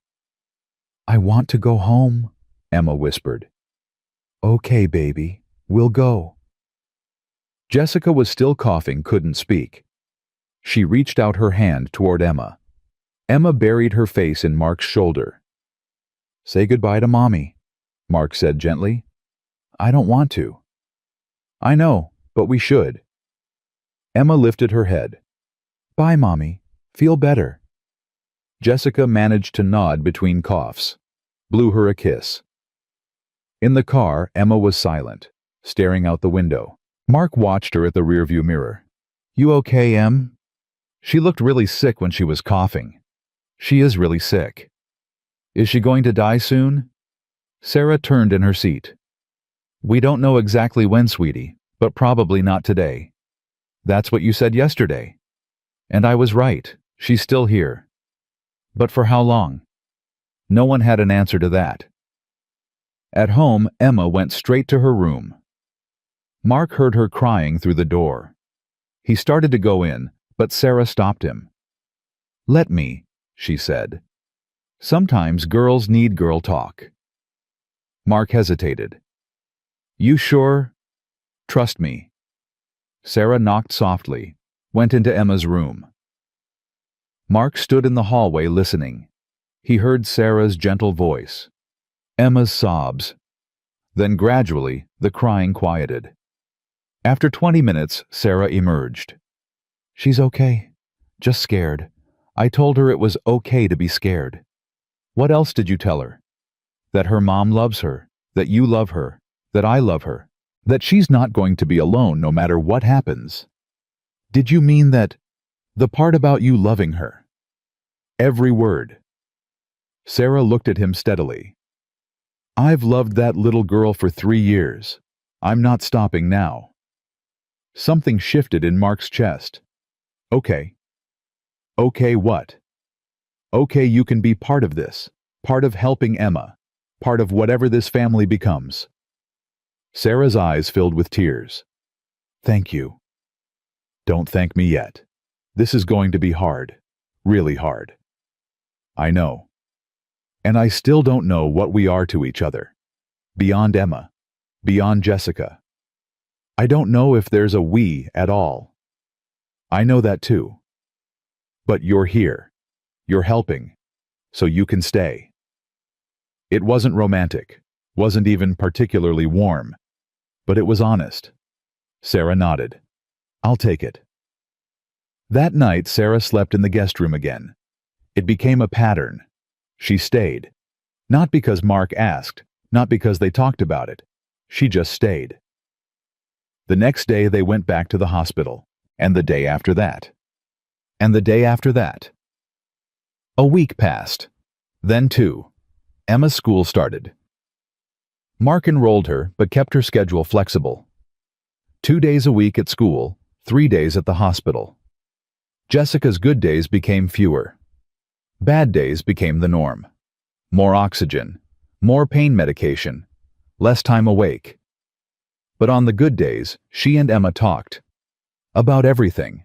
"I want to go home," Emma whispered. "Okay, baby, we'll go." Jessica was still coughing, couldn't speak. She reached out her hand toward Emma. Emma buried her face in Mark's shoulder. "Say goodbye to Mommy," Mark said gently. "I don't want to." "I know, but we should." Emma lifted her head. "Bye, Mommy. Feel better." Jessica managed to nod between coughs, blew her a kiss. In the car, Emma was silent, staring out the window. Mark watched her at the rearview mirror. "You okay, Em?" She looked really sick when she was coughing. She is really sick. "Is she going to die soon?" Sarah turned in her seat. "We don't know exactly when, sweetie, but probably not today." "That's what you said yesterday." "And I was right. She's still here." "But for how long?" No one had an answer to that. At home, Emma went straight to her room. Mark heard her crying through the door. He started to go in, but Sarah stopped him. "Let me," she said. "Sometimes girls need girl talk." Mark hesitated. "You sure? Trust me." Sarah knocked softly, went into Emma's room. Mark stood in the hallway listening. He heard Sarah's gentle voice, Emma's sobs. Then gradually, the crying quieted. After 20 minutes, Sarah emerged. "She's okay. Just scared. I told her it was okay to be scared." "What else did you tell her?" "That her mom loves her, that you love her, that I love her, that she's not going to be alone no matter what happens." "Did you mean that? The part about you loving her?" "Every word." Sarah looked at him steadily. "I've loved that little girl for 3 years. I'm not stopping now." Something shifted in Mark's chest. "Okay." "Okay what?" "Okay, you can be part of this, part of helping Emma, part of whatever this family becomes." Sarah's eyes filled with tears. "Thank you." "Don't thank me yet. This is going to be hard, really hard." "I know. And I still don't know what we are to each other. Beyond Emma, beyond Jessica. I don't know if there's a we at all. I know that too. But you're here. You're helping. So you can stay." It wasn't romantic, wasn't even particularly warm, but it was honest. Sarah nodded. "I'll take it." That night, Sarah slept in the guest room again. It became a pattern. She stayed. Not because Mark asked, not because they talked about it. She just stayed. The next day they went back to the hospital, and the day after that. And the day after that. A week passed. Then 2. Emma's school started. Mark enrolled her but kept her schedule flexible. 2 days a week at school, 3 days at the hospital. Jessica's good days became fewer. Bad days became the norm. More oxygen, more pain medication, less time awake. But on the good days, she and Emma talked. About everything.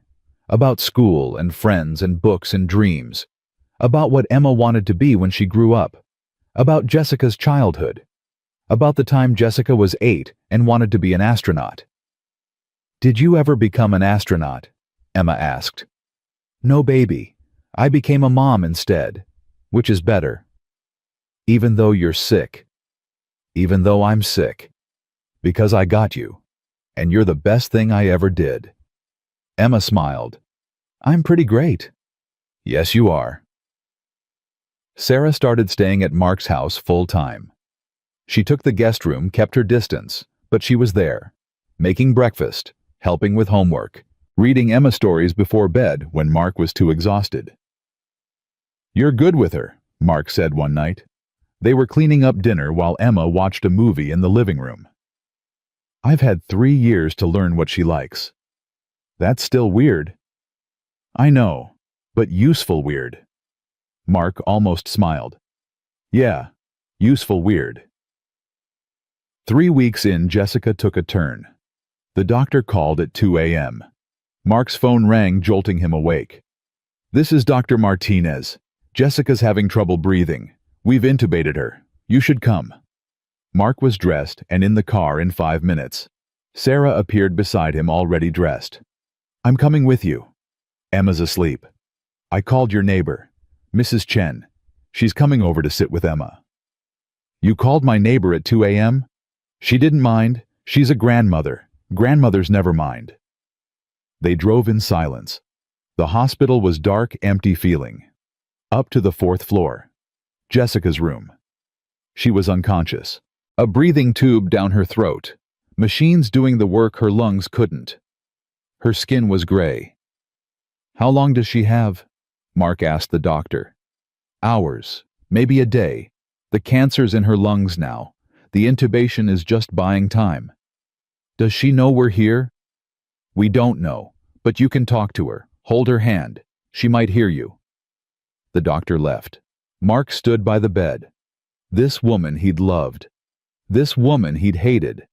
About school and friends and books and dreams. About what Emma wanted to be when she grew up. About Jessica's childhood. About the time Jessica was 8 and wanted to be an astronaut. "Did you ever become an astronaut?" Emma asked. "No, baby. I became a mom instead. Which is better?" "Even though you're sick." "Even though I'm sick. Because I got you. And you're the best thing I ever did." Emma smiled. "I'm pretty great." "Yes, you are." Sarah started staying at Mark's house full-time. She took the guest room, kept her distance, but she was there, making breakfast, helping with homework, reading Emma stories before bed when Mark was too exhausted. "You're good with her," Mark said one night. They were cleaning up dinner while Emma watched a movie in the living room. "I've had 3 years to learn what she likes." "That's still weird." "I know, but useful weird." Mark almost smiled. "Yeah, useful weird." 3 weeks in, Jessica took a turn. The doctor called at 2 a.m. Mark's phone rang, jolting him awake. "This is Dr. Martinez. Jessica's having trouble breathing. We've intubated her. You should come." Mark was dressed and in the car in 5 minutes. Sarah appeared beside him, already dressed. "I'm coming with you." "Emma's asleep." "I called your neighbor, Mrs. Chen. She's coming over to sit with Emma." "You called my neighbor at 2 a.m.? She didn't mind. She's a grandmother. Grandmothers never mind." They drove in silence. The hospital was dark, empty feeling. Up to the 4th floor. Jessica's room. She was unconscious. A breathing tube down her throat. Machines doing the work her lungs couldn't. Her skin was gray. "How long does she have?" Mark asked the doctor. "Hours, maybe a day. The cancer's in her lungs now. The intubation is just buying time." "Does she know we're here?" "We don't know, but you can talk to her. Hold her hand. She might hear you." The doctor left. Mark stood by the bed. This woman he'd loved. This woman he'd hated.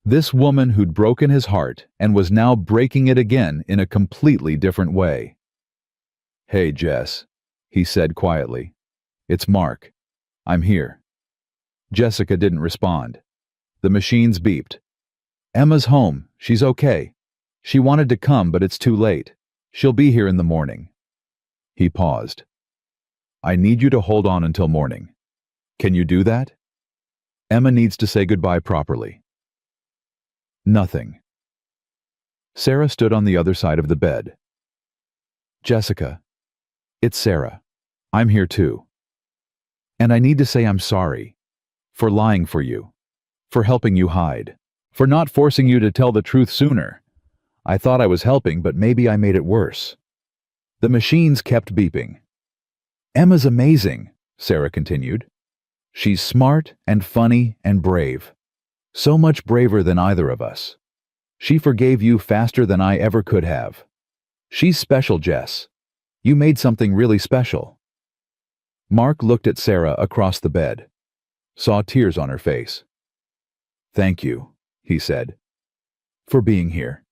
This woman who'd broken his heart and was now breaking it again in a completely different way. "Hey, Jess," he said quietly. "It's Mark. I'm here." Jessica didn't respond. The machines beeped. "Emma's home. She's okay. She wanted to come, but it's too late. She'll be here in the morning." He paused. "I need you to hold on until morning. Can you do that? Emma needs to say goodbye properly." Nothing. Sarah stood on the other side of the bed. "Jessica, it's Sarah. I'm here too. And I need to say I'm sorry. For lying for you. For helping you hide. For not forcing you to tell the truth sooner. I thought I was helping, but maybe I made it worse." The machines kept beeping. "Emma's amazing," Sarah continued. "She's smart and funny and brave. So much braver than either of us. She forgave you faster than I ever could have. She's special, Jess. You made something really special." Mark looked at Sarah across the bed. Saw tears on her face. "Thank you," he said. "For being here.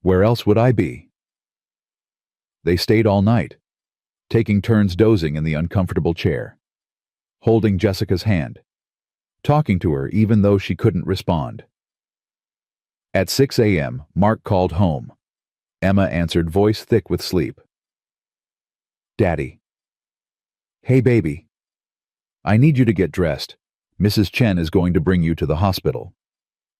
Where else would I be?" They stayed all night, taking turns dozing in the uncomfortable chair, holding Jessica's hand, talking to her even though she couldn't respond. At 6 a.m., Mark called home. Emma answered, voice thick with sleep. "Daddy." "Hey, baby. I need you to get dressed. Mrs. Chen is going to bring you to the hospital."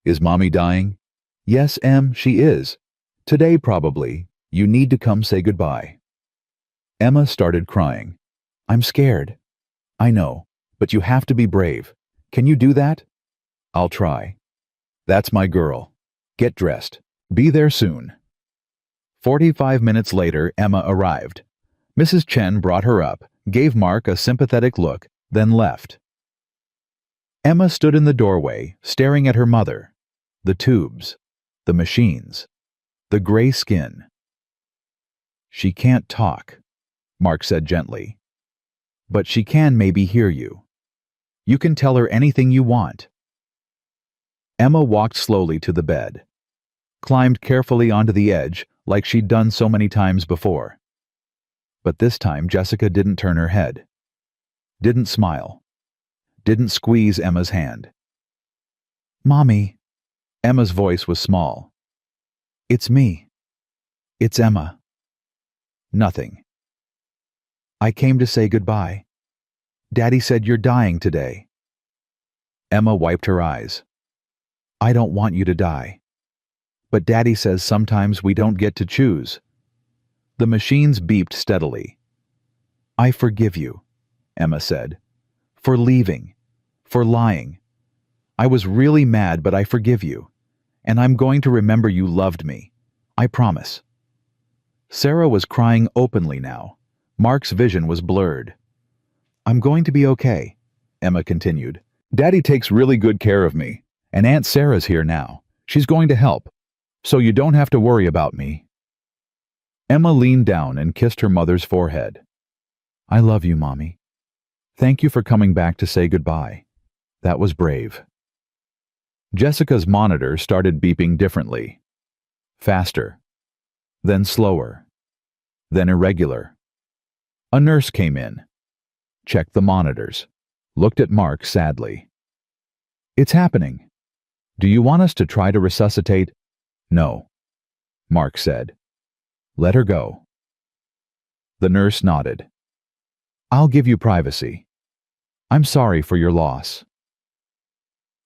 "Is Mommy dying?" "Yes, Em, she is. Today, probably. You need to come say goodbye." Emma started crying. "I'm scared." "I know, but you have to be brave. Can you do that?" "I'll try." "That's my girl. Get dressed. Be there soon." 45 minutes later, Emma arrived. Mrs. Chen brought her up, gave Mark a sympathetic look, then left. Emma stood in the doorway, staring at her mother. The tubes. The machines. The gray skin. "She can't talk," Mark said gently. "But she can maybe hear you. You can tell her anything you want." Emma walked slowly to the bed, climbed carefully onto the edge like she'd done so many times before. But this time Jessica didn't turn her head, didn't smile, didn't squeeze Emma's hand. "Mommy," Emma's voice was small. "It's me. It's Emma." Nothing. "I came to say goodbye. Daddy said you're dying today." Emma wiped her eyes. "I don't want you to die. But Daddy says sometimes we don't get to choose." The machines beeped steadily. "I forgive you," Emma said, "for leaving, for lying. I was really mad, but I forgive you. And I'm going to remember you loved me. I promise." Sarah was crying openly now. Mark's vision was blurred. "I'm going to be okay," Emma continued. "Daddy takes really good care of me, and Aunt Sarah's here now. She's going to help, so you don't have to worry about me." Emma leaned down and kissed her mother's forehead. "I love you, Mommy. Thank you for coming back to say goodbye. That was brave." Jessica's monitor started beeping differently. Faster. Then slower. Then irregular. A nurse came in, checked the monitors, looked at Mark sadly. "It's happening. Do you want us to try to resuscitate?" "No," Mark said. "Let her go." The nurse nodded. "I'll give you privacy. I'm sorry for your loss."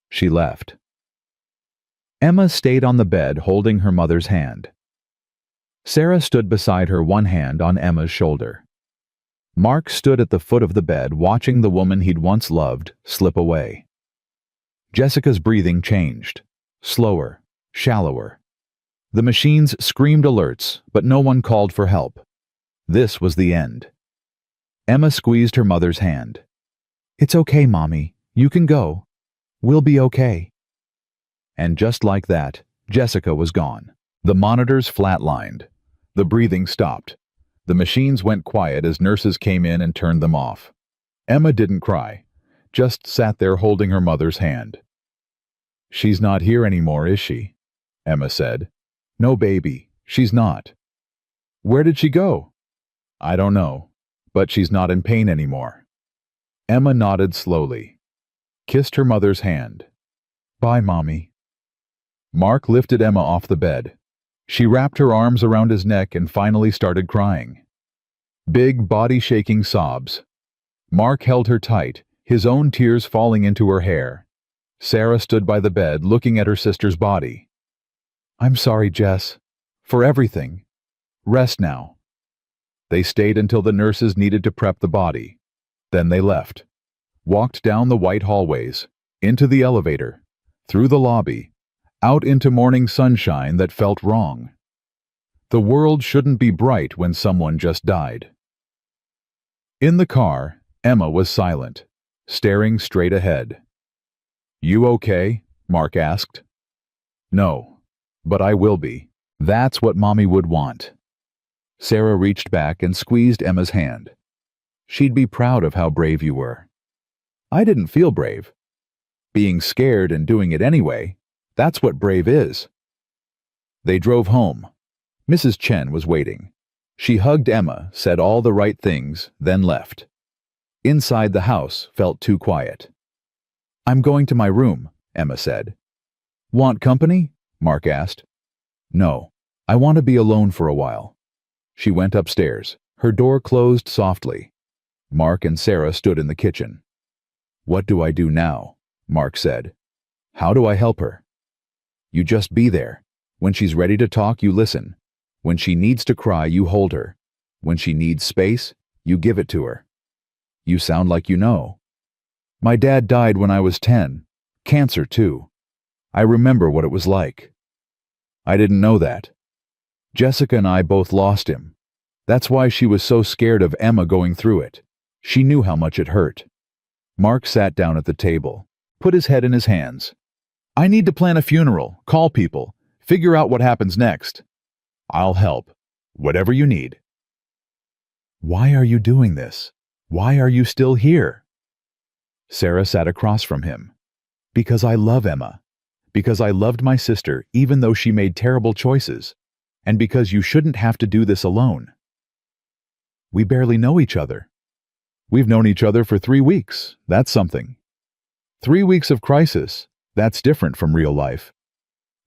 She left. Emma stayed on the bed holding her mother's hand. Sarah stood beside her, one hand on Emma's shoulder. Mark stood at the foot of the bed watching the woman he'd once loved slip away. Jessica's breathing changed, slower, shallower. The machines screamed alerts, but no one called for help. This was the end. Emma squeezed her mother's hand. "It's okay, Mommy. You can go. We'll be okay." And just like that, Jessica was gone. The monitors flatlined. The breathing stopped. The machines went quiet as nurses came in and turned them off. Emma didn't cry, just sat there holding her mother's hand. "She's not here anymore, is she?" Emma said. "No, baby, she's not." "Where did she go?" "I don't know, but she's not in pain anymore." Emma nodded slowly, kissed her mother's hand. "Bye, Mommy." Mark lifted Emma off the bed. She wrapped her arms around his neck and finally started crying. Big, body-shaking sobs. Mark held her tight, his own tears falling into her hair. Sarah stood by the bed, looking at her sister's body. "I'm sorry, Jess. For everything. Rest now." They stayed until the nurses needed to prep the body. Then they left. Walked down the white hallways, into the elevator, through the lobby, out into morning sunshine that felt wrong. The world shouldn't be bright when someone just died. In the car, Emma was silent, staring straight ahead. "You okay?" Mark asked. "No, but I will be. That's what Mommy would want." Sarah reached back and squeezed Emma's hand. "She'd be proud of how brave you were." "I didn't feel brave. Being scared and doing it anyway, that's what brave is." They drove home. Mrs. Chen was waiting. She hugged Emma, said all the right things, then left. Inside the house felt too quiet. "I'm going to my room," Emma said. "Want company?" Mark asked. "No, I want to be alone for a while." She went upstairs. Her door closed softly. Mark and Sarah stood in the kitchen. "What do I do now?" Mark said. "How do I help her?" "You just be there. When she's ready to talk, you listen. When she needs to cry, you hold her. When she needs space, you give it to her." "You sound like you know." "My dad died when I was 10. Cancer, too. I remember what it was like." "I didn't know that." "Jessica and I both lost him. That's why she was so scared of Emma going through it. She knew how much it hurt." Mark sat down at the table, put his head in his hands. I need to plan a funeral, call people, figure out what happens next. I'll help. Whatever you need. Why are you doing this? Why are you still here? Sarah sat across from him. Because I love Emma. Because I loved my sister even though she made terrible choices. And because you shouldn't have to do this alone. We barely know each other. We've known each other for 3 weeks. That's something. 3 weeks of crisis. That's different from real life.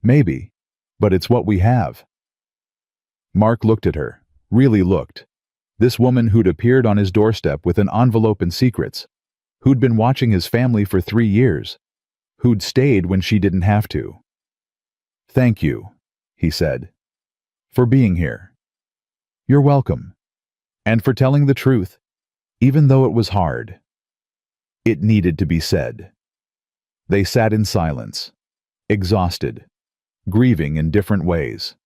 Maybe. But it's what we have. Mark looked at her. Really looked. This woman who'd appeared on his doorstep with an envelope and secrets. Who'd been watching his family for 3 years. Who'd stayed when she didn't have to. Thank you, he said. For being here. You're welcome. And for telling the truth, even though it was hard. It needed to be said. They sat in silence, exhausted, grieving in different ways.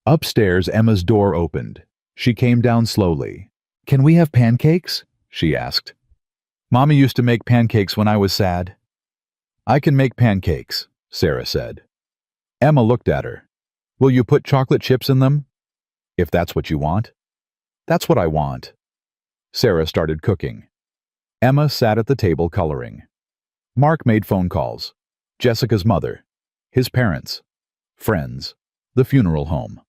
Upstairs, Emma's door opened. She came down slowly. Can we have pancakes? She asked. Mommy used to make pancakes when I was sad. I can make pancakes, Sarah said. Emma looked at her. Will you put chocolate chips in them? If that's what you want. That's what I want. Sarah started cooking. Emma sat at the table coloring. Mark made phone calls. Jessica's mother, his parents, friends, the funeral home.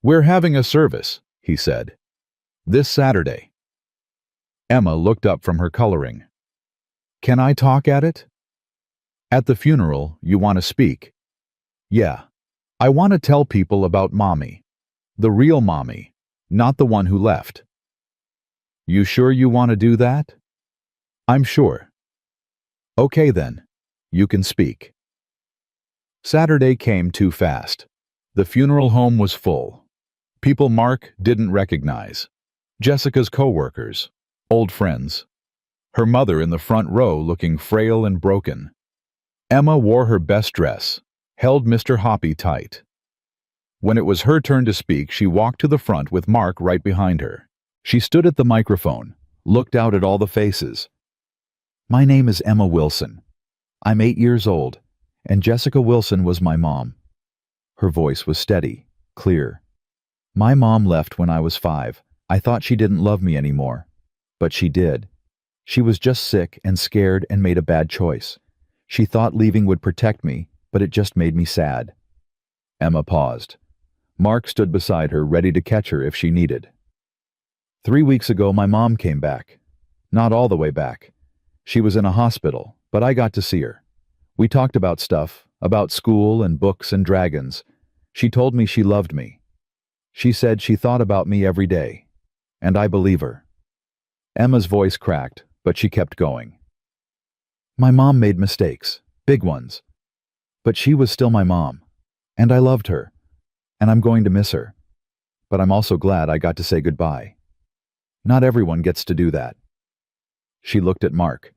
We're having a service, he said. This Saturday. Emma looked up from her coloring. Can I talk at it? At the funeral, you want to speak? Yeah. I want to tell people about Mommy. The real Mommy, not the one who left. You sure you want to do that? I'm sure. Okay then. You can speak. Saturday came too fast. The funeral home was full. People Mark didn't recognize. Jessica's co-workers, old friends. Her mother in the front row looking frail and broken. Emma wore her best dress, held Mr. Hoppy tight. When it was her turn to speak, she walked to the front with Mark right behind her. She stood at the microphone, looked out at all the faces. My name is Emma Wilson. I'm 8 years old, and Jessica Wilson was my mom. Her voice was steady, clear. My mom left when I was 5. I thought she didn't love me anymore. But she did. She was just sick and scared and made a bad choice. She thought leaving would protect me, but it just made me sad. Emma paused. Mark stood beside her, ready to catch her if she needed. 3 weeks ago, my mom came back. Not all the way back. She was in a hospital, but I got to see her. We talked about stuff, about school and books and dragons. She told me she loved me. She said she thought about me every day. And I believe her. Emma's voice cracked, but she kept going. My mom made mistakes, big ones. But she was still my mom. And I loved her. And I'm going to miss her. But I'm also glad I got to say goodbye. Not everyone gets to do that. She looked at Mark.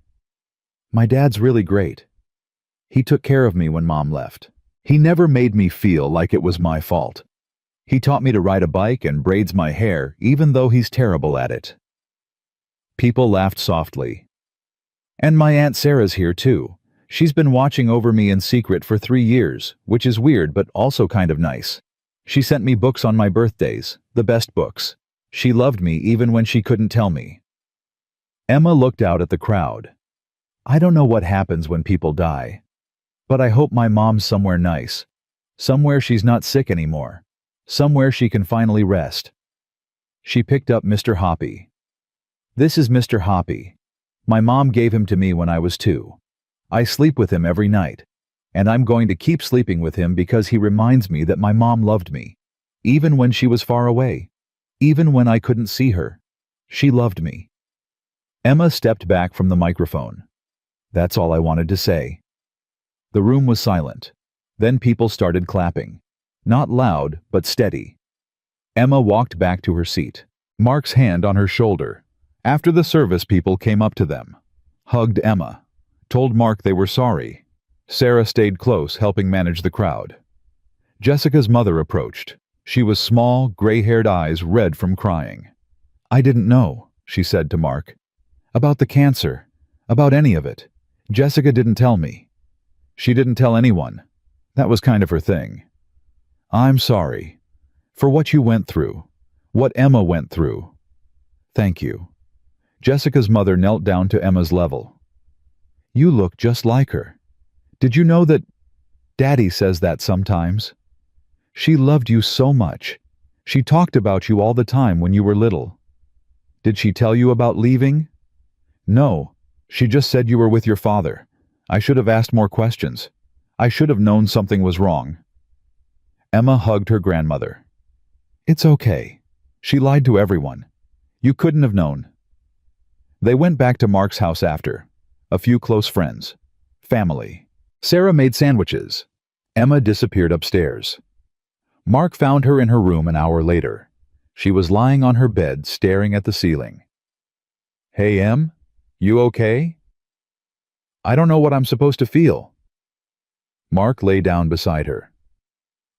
My dad's really great. He took care of me when Mom left. He never made me feel like it was my fault. He taught me to ride a bike and braids my hair, even though he's terrible at it. People laughed softly. And my Aunt Sarah's here too. She's been watching over me in secret for 3 years, which is weird but also kind of nice. She sent me books on my birthdays, the best books. She loved me even when she couldn't tell me. Emma looked out at the crowd. I don't know what happens when people die. But I hope my mom's somewhere nice. Somewhere she's not sick anymore. Somewhere she can finally rest. She picked up Mr. Hoppy. This is Mr. Hoppy. My mom gave him to me when I was 2. I sleep with him every night. And I'm going to keep sleeping with him because he reminds me that my mom loved me. Even when she was far away. Even when I couldn't see her. She loved me. Emma stepped back from the microphone. That's all I wanted to say. The room was silent. Then people started clapping. Not loud, but steady. Emma walked back to her seat, Mark's hand on her shoulder. After the service, people came up to them, hugged Emma, told Mark they were sorry. Sarah stayed close, helping manage the crowd. Jessica's mother approached. She was small, gray-haired eyes red from crying. I didn't know, she said to Mark. About the cancer. About any of it. Jessica didn't tell me. She didn't tell anyone. That was kind of her thing. I'm sorry. For what you went through. What Emma went through. Thank you. Jessica's mother knelt down to Emma's level. You look just like her. Did you know that Daddy says that sometimes? She loved you so much. She talked about you all the time when you were little. Did she tell you about leaving? No. She just said you were with your father. I should have asked more questions. I should have known something was wrong. Emma hugged her grandmother. It's okay. She lied to everyone. You couldn't have known. They went back to Mark's house after. A few close friends. Family. Sarah made sandwiches. Emma disappeared upstairs. Mark found her in her room an hour later. She was lying on her bed staring at the ceiling. Hey, Em? You okay? I don't know what I'm supposed to feel. Mark lay down beside her.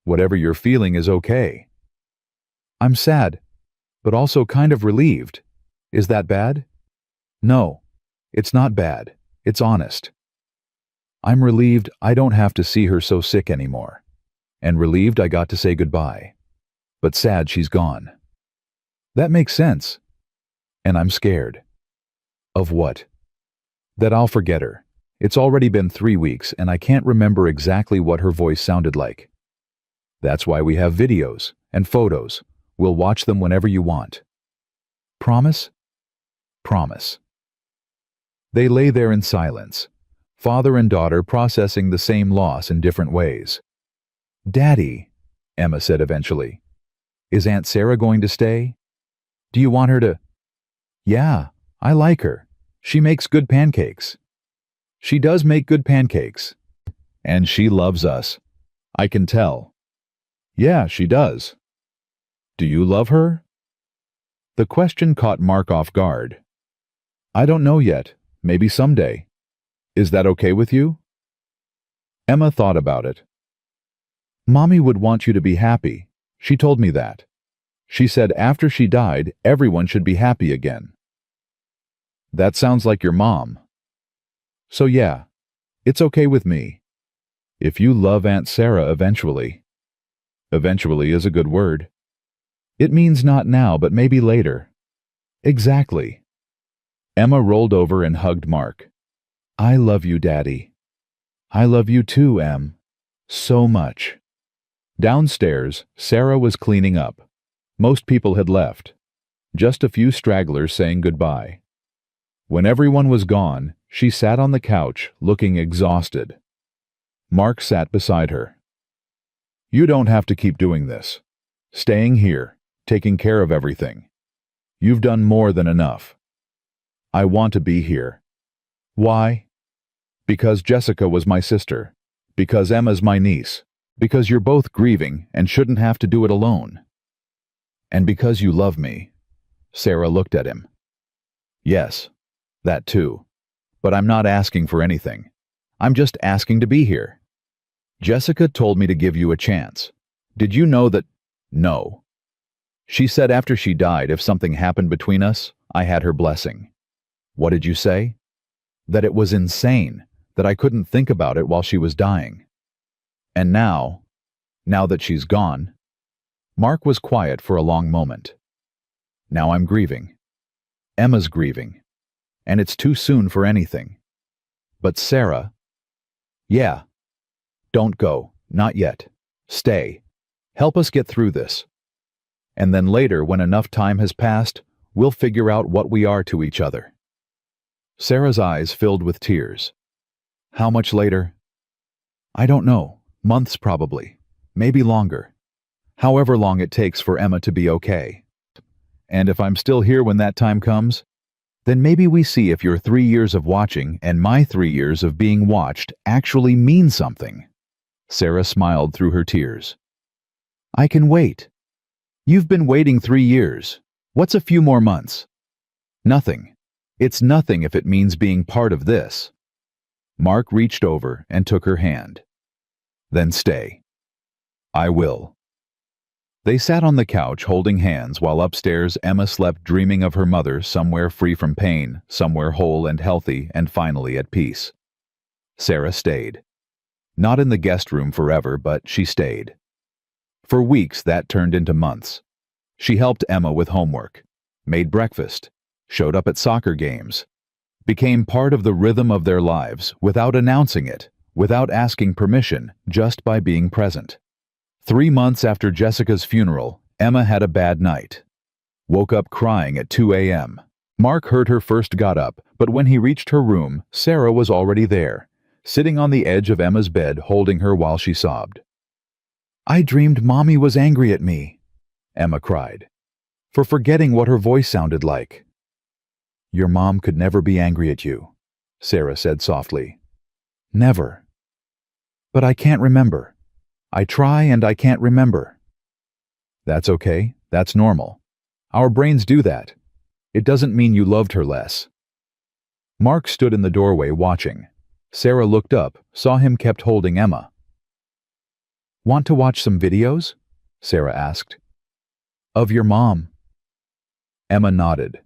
Whatever you're feeling is okay. I'm sad, but also kind of relieved. Is that bad? No, it's not bad. It's honest. I'm relieved I don't have to see her so sick anymore. And relieved I got to say goodbye. But sad she's gone. That makes sense. And I'm scared. Of what? That I'll forget her. It's already been 3 weeks and I can't remember exactly what her voice sounded like. That's why we have videos and photos. We'll watch them whenever you want. Promise? Promise. They lay there in silence, father and daughter processing the same loss in different ways. Daddy, Emma said eventually, is Aunt Sarah going to stay? Do you want her to? Yeah, I like her. She makes good pancakes. She does make good pancakes. And she loves us. I can tell. Yeah, she does. Do you love her? The question caught Mark off guard. I don't know yet. Maybe someday. Is that okay with you? Emma thought about it. Mommy would want you to be happy. She told me that. She said after she died, everyone should be happy again. That sounds like your mom. So yeah, it's okay with me. If you love Aunt Sarah eventually. Eventually is a good word. It means not now, but maybe later. Exactly. Emma rolled over and hugged Mark. I love you, Daddy. I love you too, Em. So much. Downstairs, Sarah was cleaning up. Most people had left. Just a few stragglers saying goodbye. When everyone was gone, she sat on the couch, looking exhausted. Mark sat beside her. You don't have to keep doing this. Staying here, taking care of everything. You've done more than enough. I want to be here. Why? Because Jessica was my sister. Because Emma's my niece. Because you're both grieving and shouldn't have to do it alone. And because you love me. Sarah looked at him. Yes, that too. But I'm not asking for anything. I'm just asking to be here. Jessica told me to give you a chance. Did you know that? No. She said after she died, if something happened between us, I had her blessing. What did you say? That it was insane, that I couldn't think about it while she was dying. And now that she's gone, Mark was quiet for a long moment. Now I'm grieving. Emma's grieving. And it's too soon for anything. But Sarah, yeah. Don't go, not yet. Stay. Help us get through this. And then later, when enough time has passed, we'll figure out what we are to each other. Sarah's eyes filled with tears. How much later? I don't know. Months probably. Maybe longer. However long it takes for Emma to be okay. And if I'm still here when that time comes, then maybe we see if your 3 years of watching and my 3 years of being watched actually mean something. Sarah smiled through her tears. I can wait. You've been waiting 3 years. What's a few more months? Nothing. It's nothing if it means being part of this. Mark reached over and took her hand. Then stay. I will. They sat on the couch holding hands while upstairs Emma slept dreaming of her mother somewhere free from pain, somewhere whole and healthy and finally at peace. Sarah stayed. Not in the guest room forever, but she stayed. For weeks, that turned into months. She helped Emma with homework, made breakfast, showed up at soccer games, became part of the rhythm of their lives without announcing it, without asking permission, just by being present. 3 months after Jessica's funeral, Emma had a bad night. Woke up crying at 2 a.m. Mark heard her first got up, but when he reached her room, Sarah was already there, sitting on the edge of Emma's bed holding her while she sobbed. "I dreamed Mommy was angry at me," Emma cried, for forgetting what her voice sounded like. "Your mom could never be angry at you," Sarah said softly. "Never. But I can't remember. I try and I can't remember." "That's okay. That's normal. Our brains do that. It doesn't mean you loved her less." Mark stood in the doorway watching. Sarah looked up, saw him kept holding Emma. "Want to watch some videos?" Sarah asked. "Of your mom." Emma nodded.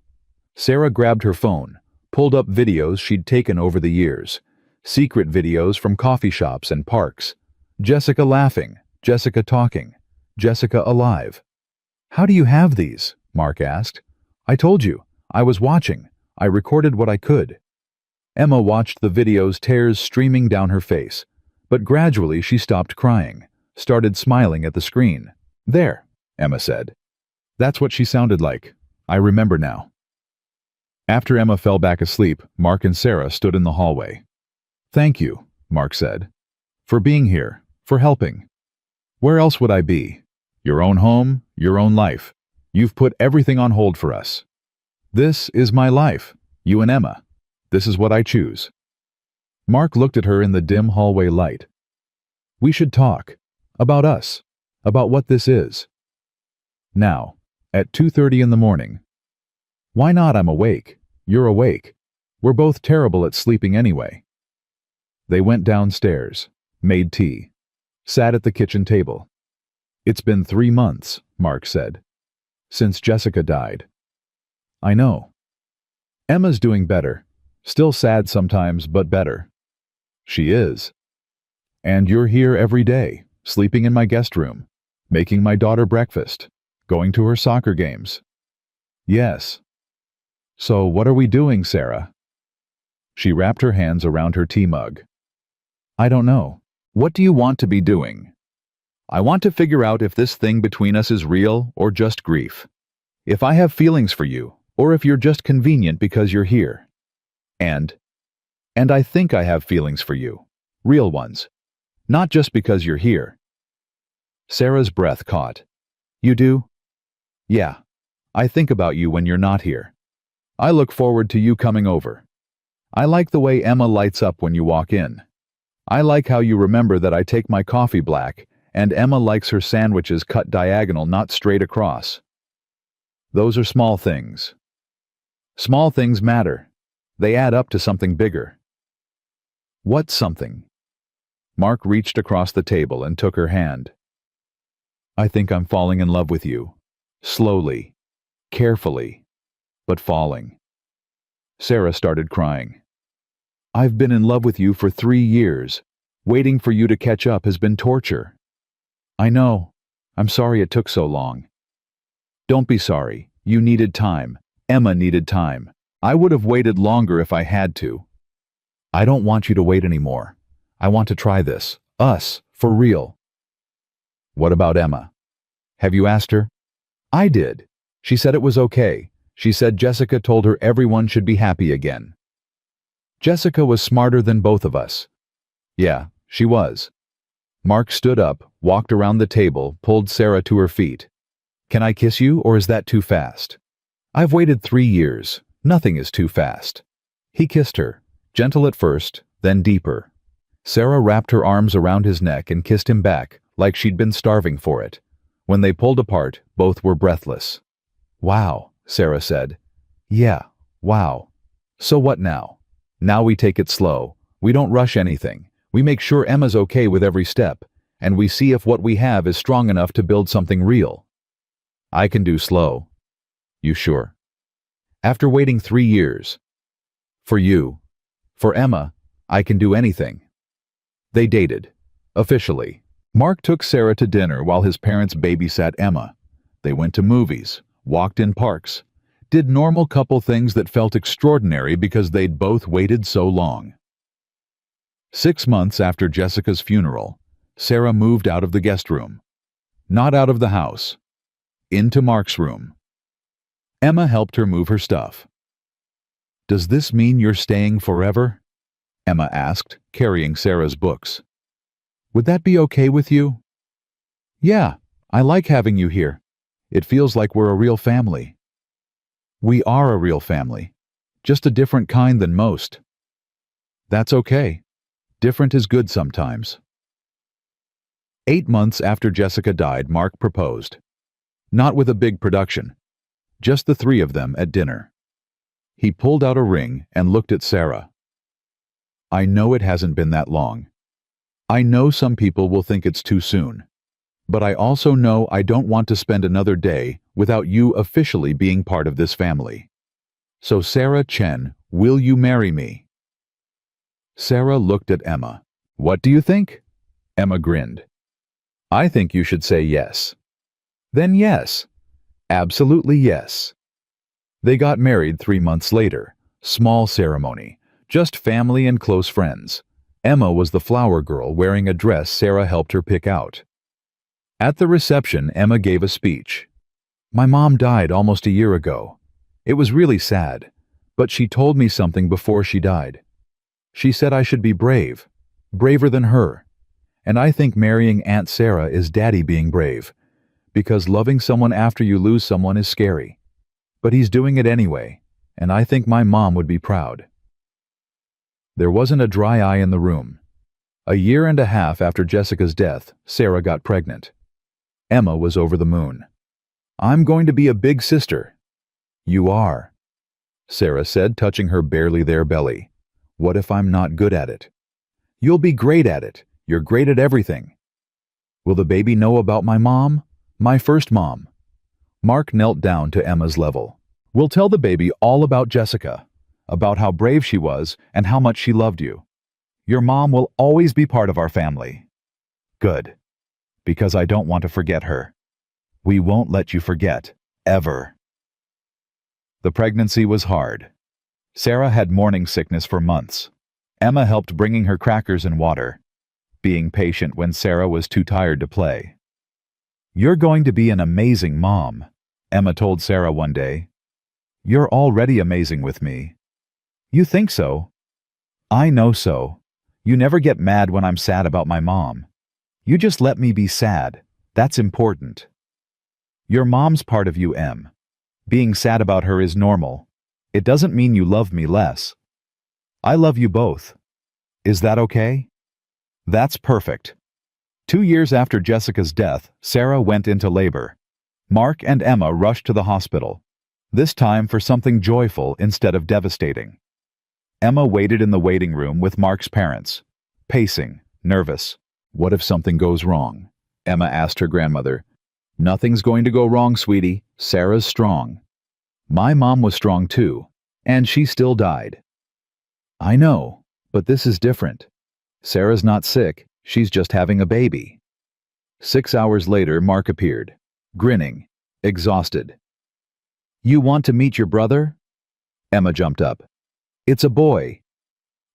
Sarah grabbed her phone, pulled up videos she'd taken over the years. Secret videos from coffee shops and parks. Jessica laughing, Jessica talking, Jessica alive. "How do you have these?" Mark asked. "I told you. I was watching. I recorded what I could." Emma watched the videos, tears streaming down her face. But gradually she stopped crying, started smiling at the screen. "There," Emma said. "That's what she sounded like. I remember now." After Emma fell back asleep, Mark and Sarah stood in the hallway. "Thank you," Mark said, "for being here, for helping. Where else would I be? Your own home, your own life. You've put everything on hold for us. This is my life, you and Emma. This is what I choose." Mark looked at her in the dim hallway light. "We should talk. About us. About what this is. Now, at 2:30 in the morning." "Why not? I'm awake. You're awake. We're both terrible at sleeping anyway." They went downstairs, made tea, sat at the kitchen table. "It's been 3 months," Mark said, "since Jessica died." "I know." "Emma's doing better. Still sad sometimes, but better." "She is." "And you're here every day, sleeping in my guest room, making my daughter breakfast, going to her soccer games." "Yes." "So what are we doing, Sarah?" She wrapped her hands around her tea mug. "I don't know. What do you want to be doing?" "I want to figure out if this thing between us is real or just grief. If I have feelings for you, or if you're just convenient because you're here. And I think I have feelings for you. Real ones. Not just because you're here." Sarah's breath caught. "You do?" "Yeah. I think about you when you're not here. I look forward to you coming over. I like the way Emma lights up when you walk in. I like how you remember that I take my coffee black, and Emma likes her sandwiches cut diagonal, not straight across. Those are small things. Small things matter. They add up to something bigger." "What something?" Mark reached across the table and took her hand. "I think I'm falling in love with you. Slowly. Carefully. But falling." Sarah started crying. "I've been in love with you for 3 years. Waiting for you to catch up has been torture." "I know. I'm sorry it took so long." "Don't be sorry. You needed time. Emma needed time. I would have waited longer if I had to." "I don't want you to wait anymore. I want to try this. Us. For real." "What about Emma? Have you asked her?" "I did. She said it was okay. She said Jessica told her everyone should be happy again." "Jessica was smarter than both of us." "Yeah, she was." Mark stood up, walked around the table, pulled Sarah to her feet. "Can I kiss you, or is that too fast?" "I've waited 3 years. Nothing is too fast." He kissed her, gentle at first, then deeper. Sarah wrapped her arms around his neck and kissed him back, like she'd been starving for it. When they pulled apart, both were breathless. "Wow," Sarah said. "Yeah, wow. So what now? Now we take it slow. We don't rush anything. We make sure Emma's okay with every step, and we see if what we have is strong enough to build something real." "I can do slow." "You sure?" "After waiting 3 years. For you. For Emma, I can do anything. They dated. Officially. Mark took Sarah to dinner while his parents babysat Emma. They went to movies, walked in parks, did normal couple things that felt extraordinary because they'd both waited so long. 6 months after Jessica's funeral, Sarah moved out of the guest room. Not out of the house. Into Mark's room. Emma helped her move her stuff. "Does this mean you're staying forever?" Emma asked, carrying Sarah's books. "Would that be okay with you?" "Yeah, I like having you here. It feels like we're a real family." "We are a real family, just a different kind than most." "That's okay. Different is good sometimes." 8 months after Jessica died, Mark proposed. Not with a big production. Just the three of them at dinner. He pulled out a ring and looked at Sarah. "I know it hasn't been that long. I know some people will think it's too soon. But I also know I don't want to spend another day without you officially being part of this family. So Sarah Chen, will you marry me?" Sarah looked at Emma. "What do you think?" Emma grinned. "I think you should say yes." "Then yes. Absolutely yes." They got married 3 months later. Small ceremony. Just family and close friends. Emma was the flower girl wearing a dress Sarah helped her pick out. At the reception, Emma gave a speech. "My mom died almost a year ago. It was really sad, but she told me something before she died. She said I should be brave, braver than her. And I think marrying Aunt Sarah is Daddy being brave, because loving someone after you lose someone is scary. But he's doing it anyway, and I think my mom would be proud." There wasn't a dry eye in the room. A year and a half after Jessica's death, Sarah got pregnant. Emma was over the moon. "I'm going to be a big sister." "You are," Sarah said, touching her barely there belly. "What if I'm not good at it?" "You'll be great at it. You're great at everything." "Will the baby know about my mom? My first mom?" Mark knelt down to Emma's level. "We'll tell the baby all about Jessica, about how brave she was and how much she loved you. Your mom will always be part of our family." "Good. Because I don't want to forget her." "We won't let you forget. Ever." The pregnancy was hard. Sarah had morning sickness for months. Emma helped bringing her crackers and water, being patient when Sarah was too tired to play. "You're going to be an amazing mom," Emma told Sarah one day. "You're already amazing with me." "You think so?" "I know so. You never get mad when I'm sad about my mom. You just let me be sad. That's important." "Your mom's part of you, Em. Being sad about her is normal. It doesn't mean you love me less. I love you both. Is that okay?" "That's perfect." 2 years after Jessica's death, Sarah went into labor. Mark and Emma rushed to the hospital, this time for something joyful instead of devastating. Emma waited in the waiting room with Mark's parents, pacing, nervous. "What if something goes wrong?" Emma asked her grandmother. "Nothing's going to go wrong, sweetie. Sarah's strong." "My mom was strong too, and she still died." "I know, but this is different. Sarah's not sick, she's just having a baby." 6 hours later, Mark appeared, grinning, exhausted. "You want to meet your brother?" Emma jumped up. "It's a boy.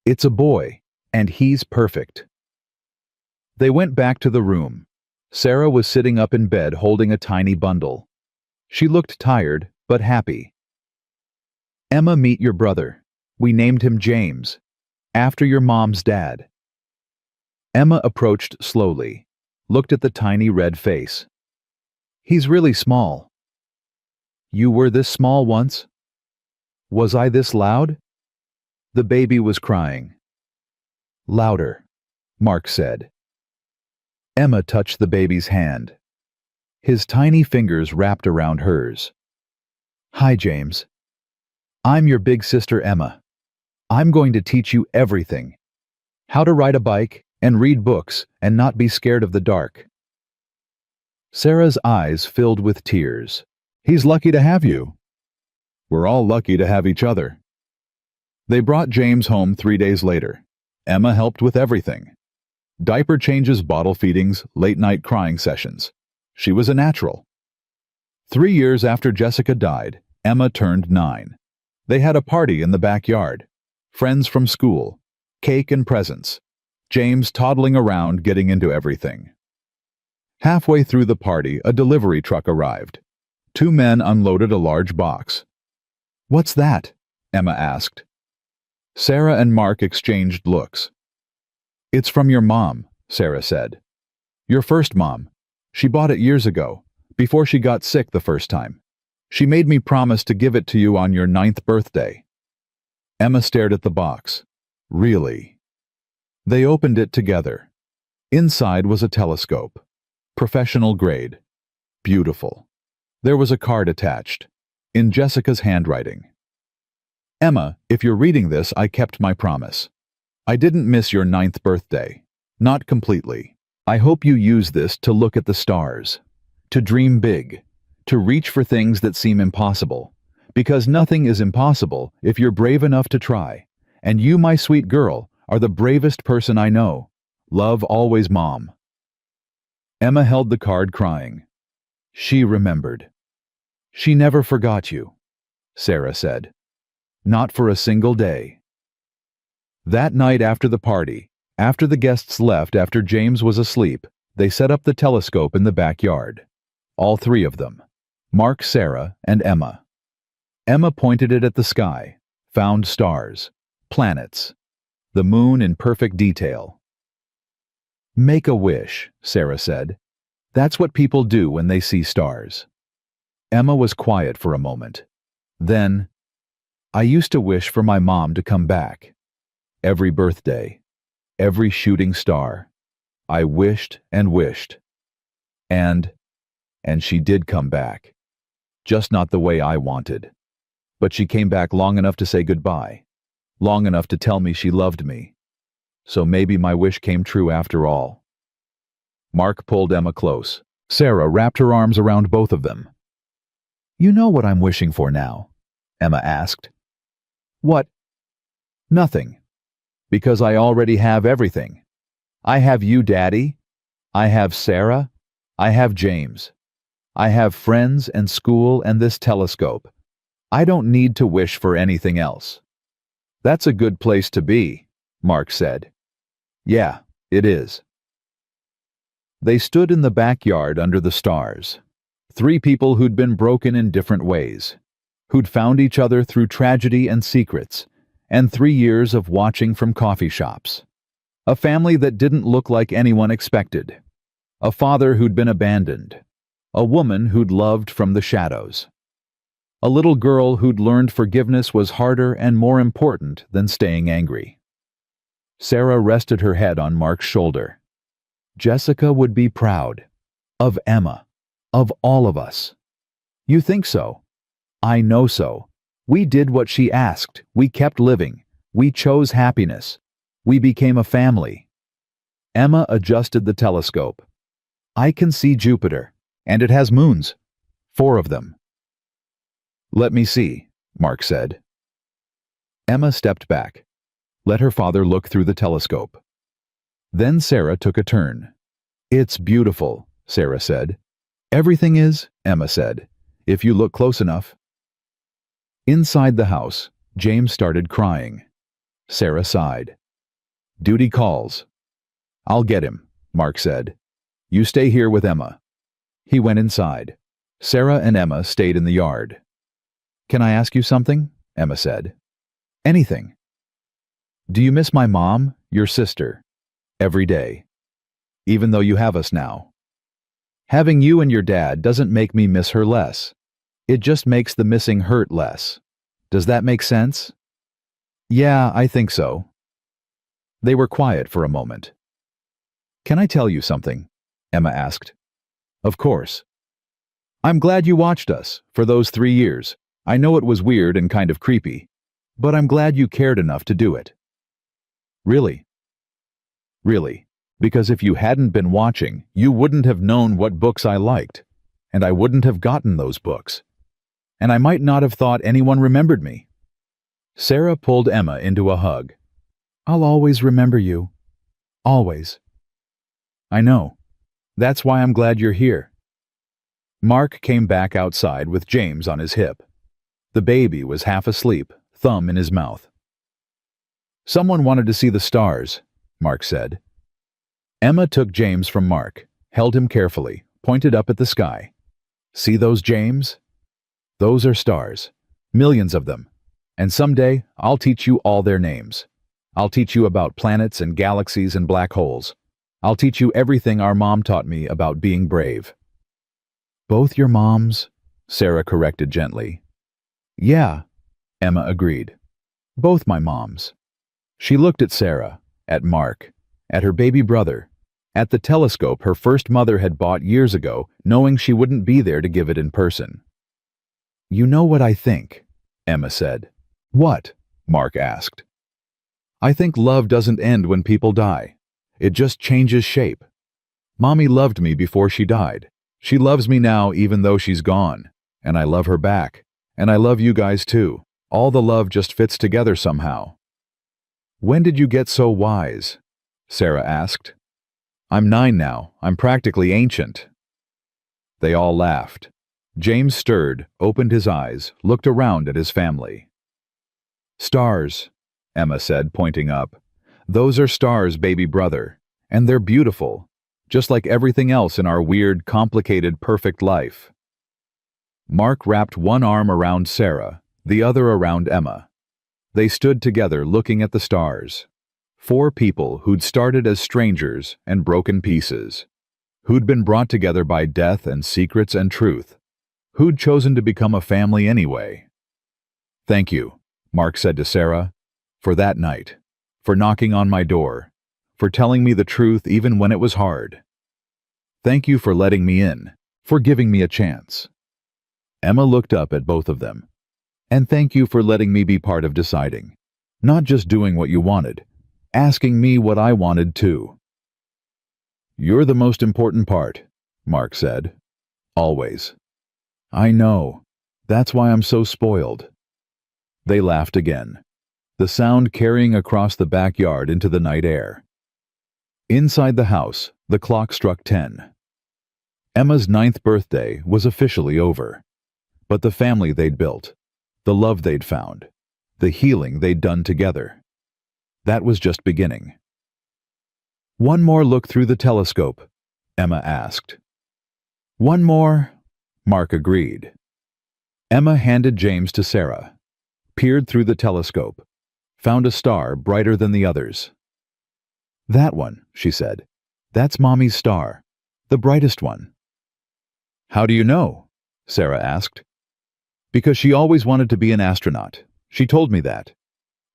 It's a boy, and he's perfect." They went back to the room. Sarah was sitting up in bed holding a tiny bundle. She looked tired, but happy. "Emma, meet your brother. We named him James, after your mom's dad." Emma approached slowly, looked at the tiny red face. "He's really small." "You were this small once?" "Was I this loud?" The baby was crying. "Louder," Mark said. Emma touched the baby's hand. His tiny fingers wrapped around hers. "Hi, James. I'm your big sister Emma. I'm going to teach you everything. How to ride a bike and read books and not be scared of the dark." Sarah's eyes filled with tears. "He's lucky to have you." "We're all lucky to have each other." They brought James home 3 days later. Emma helped with everything. Diaper changes, bottle feedings, late-night crying sessions. She was a natural. 3 years after Jessica died, Emma turned 9. They had a party in the backyard. Friends from school, cake and presents. James toddling around getting into everything. Halfway through the party, a delivery truck arrived. 2 men unloaded a large box. "What's that?" Emma asked. Sarah and Mark exchanged looks. "It's from your mom," Sarah said. "Your first mom. She bought it years ago, before she got sick the first time. She made me promise to give it to you on your 9th birthday." Emma stared at the box. Really? They opened it together. Inside was a telescope. Professional grade. Beautiful. There was a card attached, in Jessica's handwriting. "Emma, if you're reading this, I kept my promise. I didn't miss your 9th birthday. Not completely. I hope you use this to look at the stars, to dream big, to reach for things that seem impossible, because nothing is impossible if you're brave enough to try, and you, my sweet girl, are the bravest person I know. Love always, Mom." Emma held the card crying. She remembered. "She never forgot you," Sarah said. "Not for a single day." That night after the party, after the guests left after James was asleep, they set up the telescope in the backyard. All 3 of them. Mark, Sarah, and Emma. Emma pointed it at the sky, found stars, planets, the moon in perfect detail. "Make a wish," Sarah said. "That's what people do when they see stars." Emma was quiet for a moment. Then, "I used to wish for my mom to come back. Every birthday, every shooting star. I wished and wished. And she did come back. Just not the way I wanted. But she came back long enough to say goodbye, long enough to tell me she loved me. So maybe my wish came true after all." Mark pulled Emma close. Sarah wrapped her arms around both of them. "You know what I'm wishing for now?" Emma asked. "What?" "Nothing. Because I already have everything. I have you, Daddy. I have Sarah. I have James. I have friends and school and this telescope. I don't need to wish for anything else." "That's a good place to be," Mark said. "Yeah, it is." They stood in the backyard under the stars. 3 people who'd been broken in different ways, who'd found each other through tragedy and secrets, and 3 years of watching from coffee shops. A family that didn't look like anyone expected. A father who'd been abandoned. A woman who'd loved from the shadows. A little girl who'd learned forgiveness was harder and more important than staying angry. Sarah rested her head on Mark's shoulder. Jessica would be proud. Of Emma. Of all of us. "You think so? I know so. We did what she asked. We kept living. We chose happiness. We became a family." Emma adjusted the telescope. "I can see Jupiter, and it has moons. 4 of them." "Let me see," Mark said. Emma stepped back. Let her father look through the telescope. Then Sarah took a turn. "It's beautiful," Sarah said. "Everything is," Emma said, "if you look close enough." Inside the house, James started crying. Sarah sighed. "Duty calls." "I'll get him," Mark said. "You stay here with Emma." He went inside. Sarah and Emma stayed in the yard. "Can I ask you something?" Emma said. "Anything." "Do you miss my mom, your sister, every day? Even though you have us now?" "Having you and your dad doesn't make me miss her less. It just makes the missing hurt less. Does that make sense?" "Yeah, I think so." They were quiet for a moment. "Can I tell you something?" Emma asked. "Of course." "I'm glad you watched us for those 3 years. I know it was weird and kind of creepy, but I'm glad you cared enough to do it." "Really?" "Really. Because if you hadn't been watching, you wouldn't have known what books I liked, and I wouldn't have gotten those books. And I might not have thought anyone remembered me." Sarah pulled Emma into a hug. "I'll always remember you. Always." I know. That's why I'm glad you're here. Mark came back outside with James on his hip. The baby was half asleep, thumb in his mouth. Someone wanted to see the stars, Mark said. Emma took James from Mark, held him carefully, pointed up at the sky. See those, James? Those are stars. Millions of them. And someday, I'll teach you all their names. I'll teach you about planets and galaxies and black holes. I'll teach you everything our mom taught me about being brave. Both your moms? Sarah corrected gently. Yeah, Emma agreed. Both my moms. She looked at Sarah, at Mark, at her baby brother, at the telescope her first mother had bought years ago, knowing she wouldn't be there to give it in person. You know what I think, Emma said. What? Mark asked. I think love doesn't end when people die. It just changes shape. Mommy loved me before she died. She loves me now even though she's gone. And I love her back. And I love you guys too. All the love just fits together somehow. When did you get so wise? Sarah asked. I'm 9 now. I'm practically ancient. They all laughed. James stirred, opened his eyes, looked around at his family. Stars, Emma said, pointing up. Those are stars, baby brother. And they're beautiful, just like everything else in our weird, complicated, perfect life. Mark wrapped one arm around Sarah, the other around Emma. They stood together looking at the stars. 4 people who'd started as strangers and broken pieces. Who'd been brought together by death and secrets and truth. Who'd chosen to become a family anyway. Thank you, Mark said to Sarah, for that night, for knocking on my door, for telling me the truth even when it was hard. Thank you for letting me in, for giving me a chance. Emma looked up at both of them. And thank you for letting me be part of deciding. Not just doing what you wanted, asking me what I wanted too. You're the most important part, Mark said. Always. I know. That's why I'm so spoiled. They laughed again, the sound carrying across the backyard into the night air. Inside the house, the clock struck 10. Emma's 9th birthday was officially over. But the family they'd built, the love they'd found, the healing they'd done together, that was just beginning. One more look through the telescope, Emma asked. One more, Mark agreed. Emma handed James to Sarah, peered through the telescope, found a star brighter than the others. That one, she said. That's Mommy's star, the brightest one. How do you know? Sarah asked. Because she always wanted to be an astronaut. She told me that.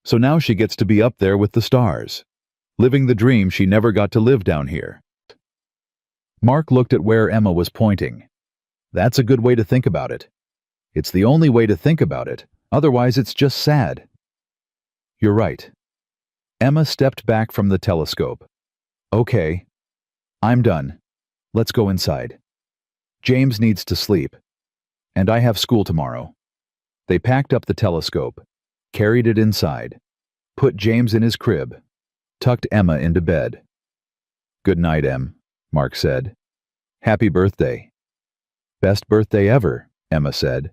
So now she gets to be up there with the stars, living the dream she never got to live down here. Mark looked at where Emma was pointing. That's a good way to think about it. It's the only way to think about it, otherwise it's just sad. You're right. Emma stepped back from the telescope. Okay. I'm done. Let's go inside. James needs to sleep. And I have school tomorrow. They packed up the telescope, carried it inside, put James in his crib, tucked Emma into bed. Good night, Em, Mark said. Happy birthday. Best birthday ever, Emma said.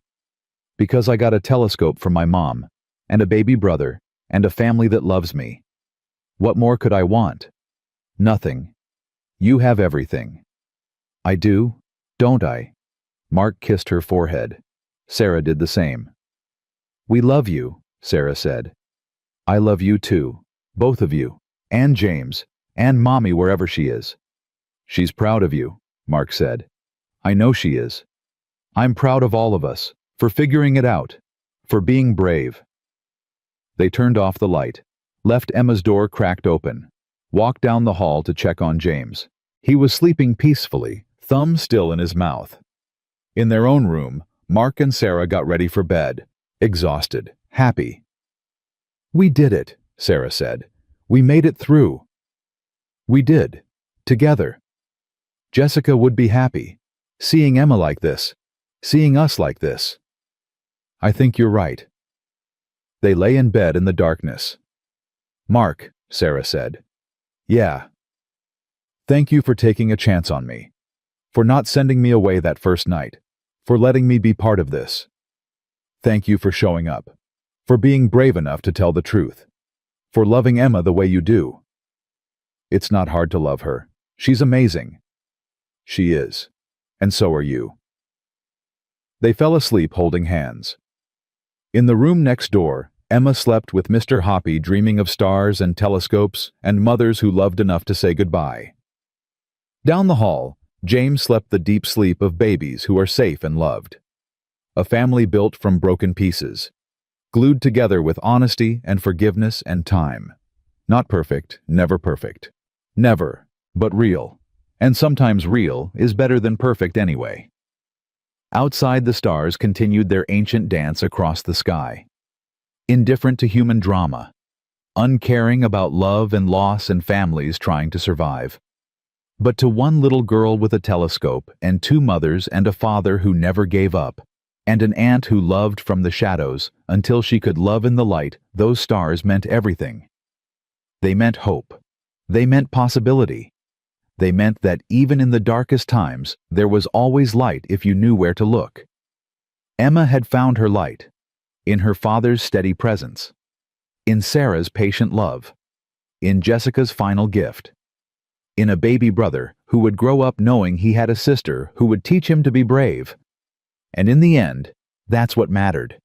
Because I got a telescope from my mom, and a baby brother, and a family that loves me. What more could I want? Nothing. You have everything. I do, don't I? Mark kissed her forehead. Sarah did the same. We love you, Sarah said. I love you too, both of you, and James, and Mommy wherever she is. She's proud of you, Mark said. I know she is. I'm proud of all of us, for figuring it out, for being brave. They turned off the light, left Emma's door cracked open, walked down the hall to check on James. He was sleeping peacefully, thumb still in his mouth. In their own room, Mark and Sarah got ready for bed, exhausted, happy. We did it, Sarah said. We made it through. We did. Together. Jessica would be happy, seeing Emma like this, seeing us like this. I think you're right. They lay in bed in the darkness. Mark, Sarah said. Yeah. Thank you for taking a chance on me, for not sending me away that first night, for letting me be part of this. Thank you for showing up, for being brave enough to tell the truth, for loving Emma the way you do. It's not hard to love her. She's amazing. She is, and so are you. They fell asleep holding hands. In the room next door, Emma slept with Mr. Hoppy, dreaming of stars and telescopes and mothers who loved enough to say goodbye. Down the hall, James slept the deep sleep of babies who are safe and loved. A family built from broken pieces, glued together with honesty and forgiveness and time. Not perfect, never perfect. Never, but real. And sometimes real is better than perfect anyway. Outside, the stars continued their ancient dance across the sky. Indifferent to human drama. Uncaring about love and loss and families trying to survive. But to one little girl with a telescope and two mothers and a father who never gave up, and an aunt who loved from the shadows until she could love in the light, those stars meant everything. They meant hope. They meant possibility. They meant that even in the darkest times, there was always light if you knew where to look. Emma had found her light, in her father's steady presence, in Sarah's patient love, in Jessica's final gift, in a baby brother who would grow up knowing he had a sister who would teach him to be brave. And in the end, that's what mattered.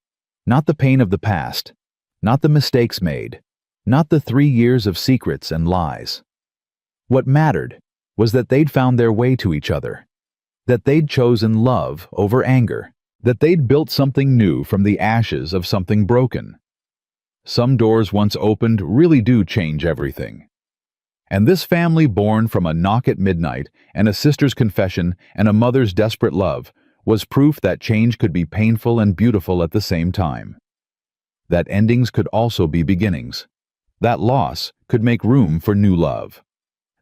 Not the pain of the past, not the mistakes made, not the 3 years of secrets and lies. What mattered was that they'd found their way to each other, that they'd chosen love over anger, that they'd built something new from the ashes of something broken. Some doors once opened really do change everything. And this family, born from a knock at midnight and a sister's confession and a mother's desperate love, was proof that change could be painful and beautiful at the same time. That endings could also be beginnings. That loss could make room for new love.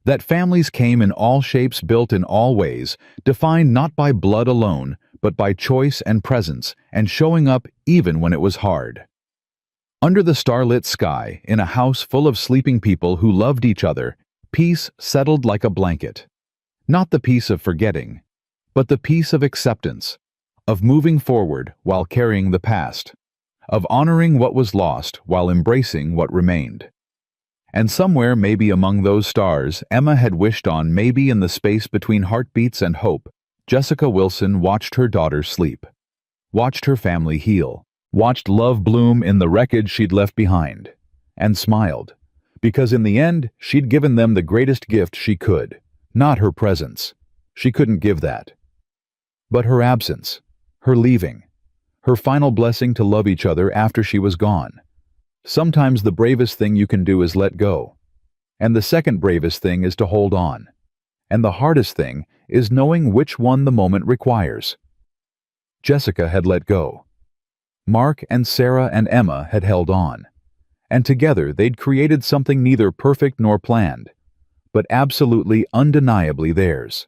That families came in all shapes, built in all ways, defined not by blood alone, but by choice and presence, and showing up even when it was hard. Under the starlit sky, in a house full of sleeping people who loved each other, peace settled like a blanket. Not the peace of forgetting, but the peace of acceptance, of moving forward while carrying the past, of honoring what was lost while embracing what remained. And somewhere, maybe among those stars Emma had wished on, maybe in the space between heartbeats and hope, Jessica Wilson watched her daughter sleep, watched her family heal, watched love bloom in the wreckage she'd left behind, and smiled, because in the end she'd given them the greatest gift she could, not her presence. She couldn't give that. But her absence, her leaving, her final blessing to love each other after she was gone. Sometimes the bravest thing you can do is let go. And the second bravest thing is to hold on. And the hardest thing is knowing which one the moment requires. Jessica had let go. Mark and Sarah and Emma had held on. And together they'd created something neither perfect nor planned, but absolutely undeniably theirs.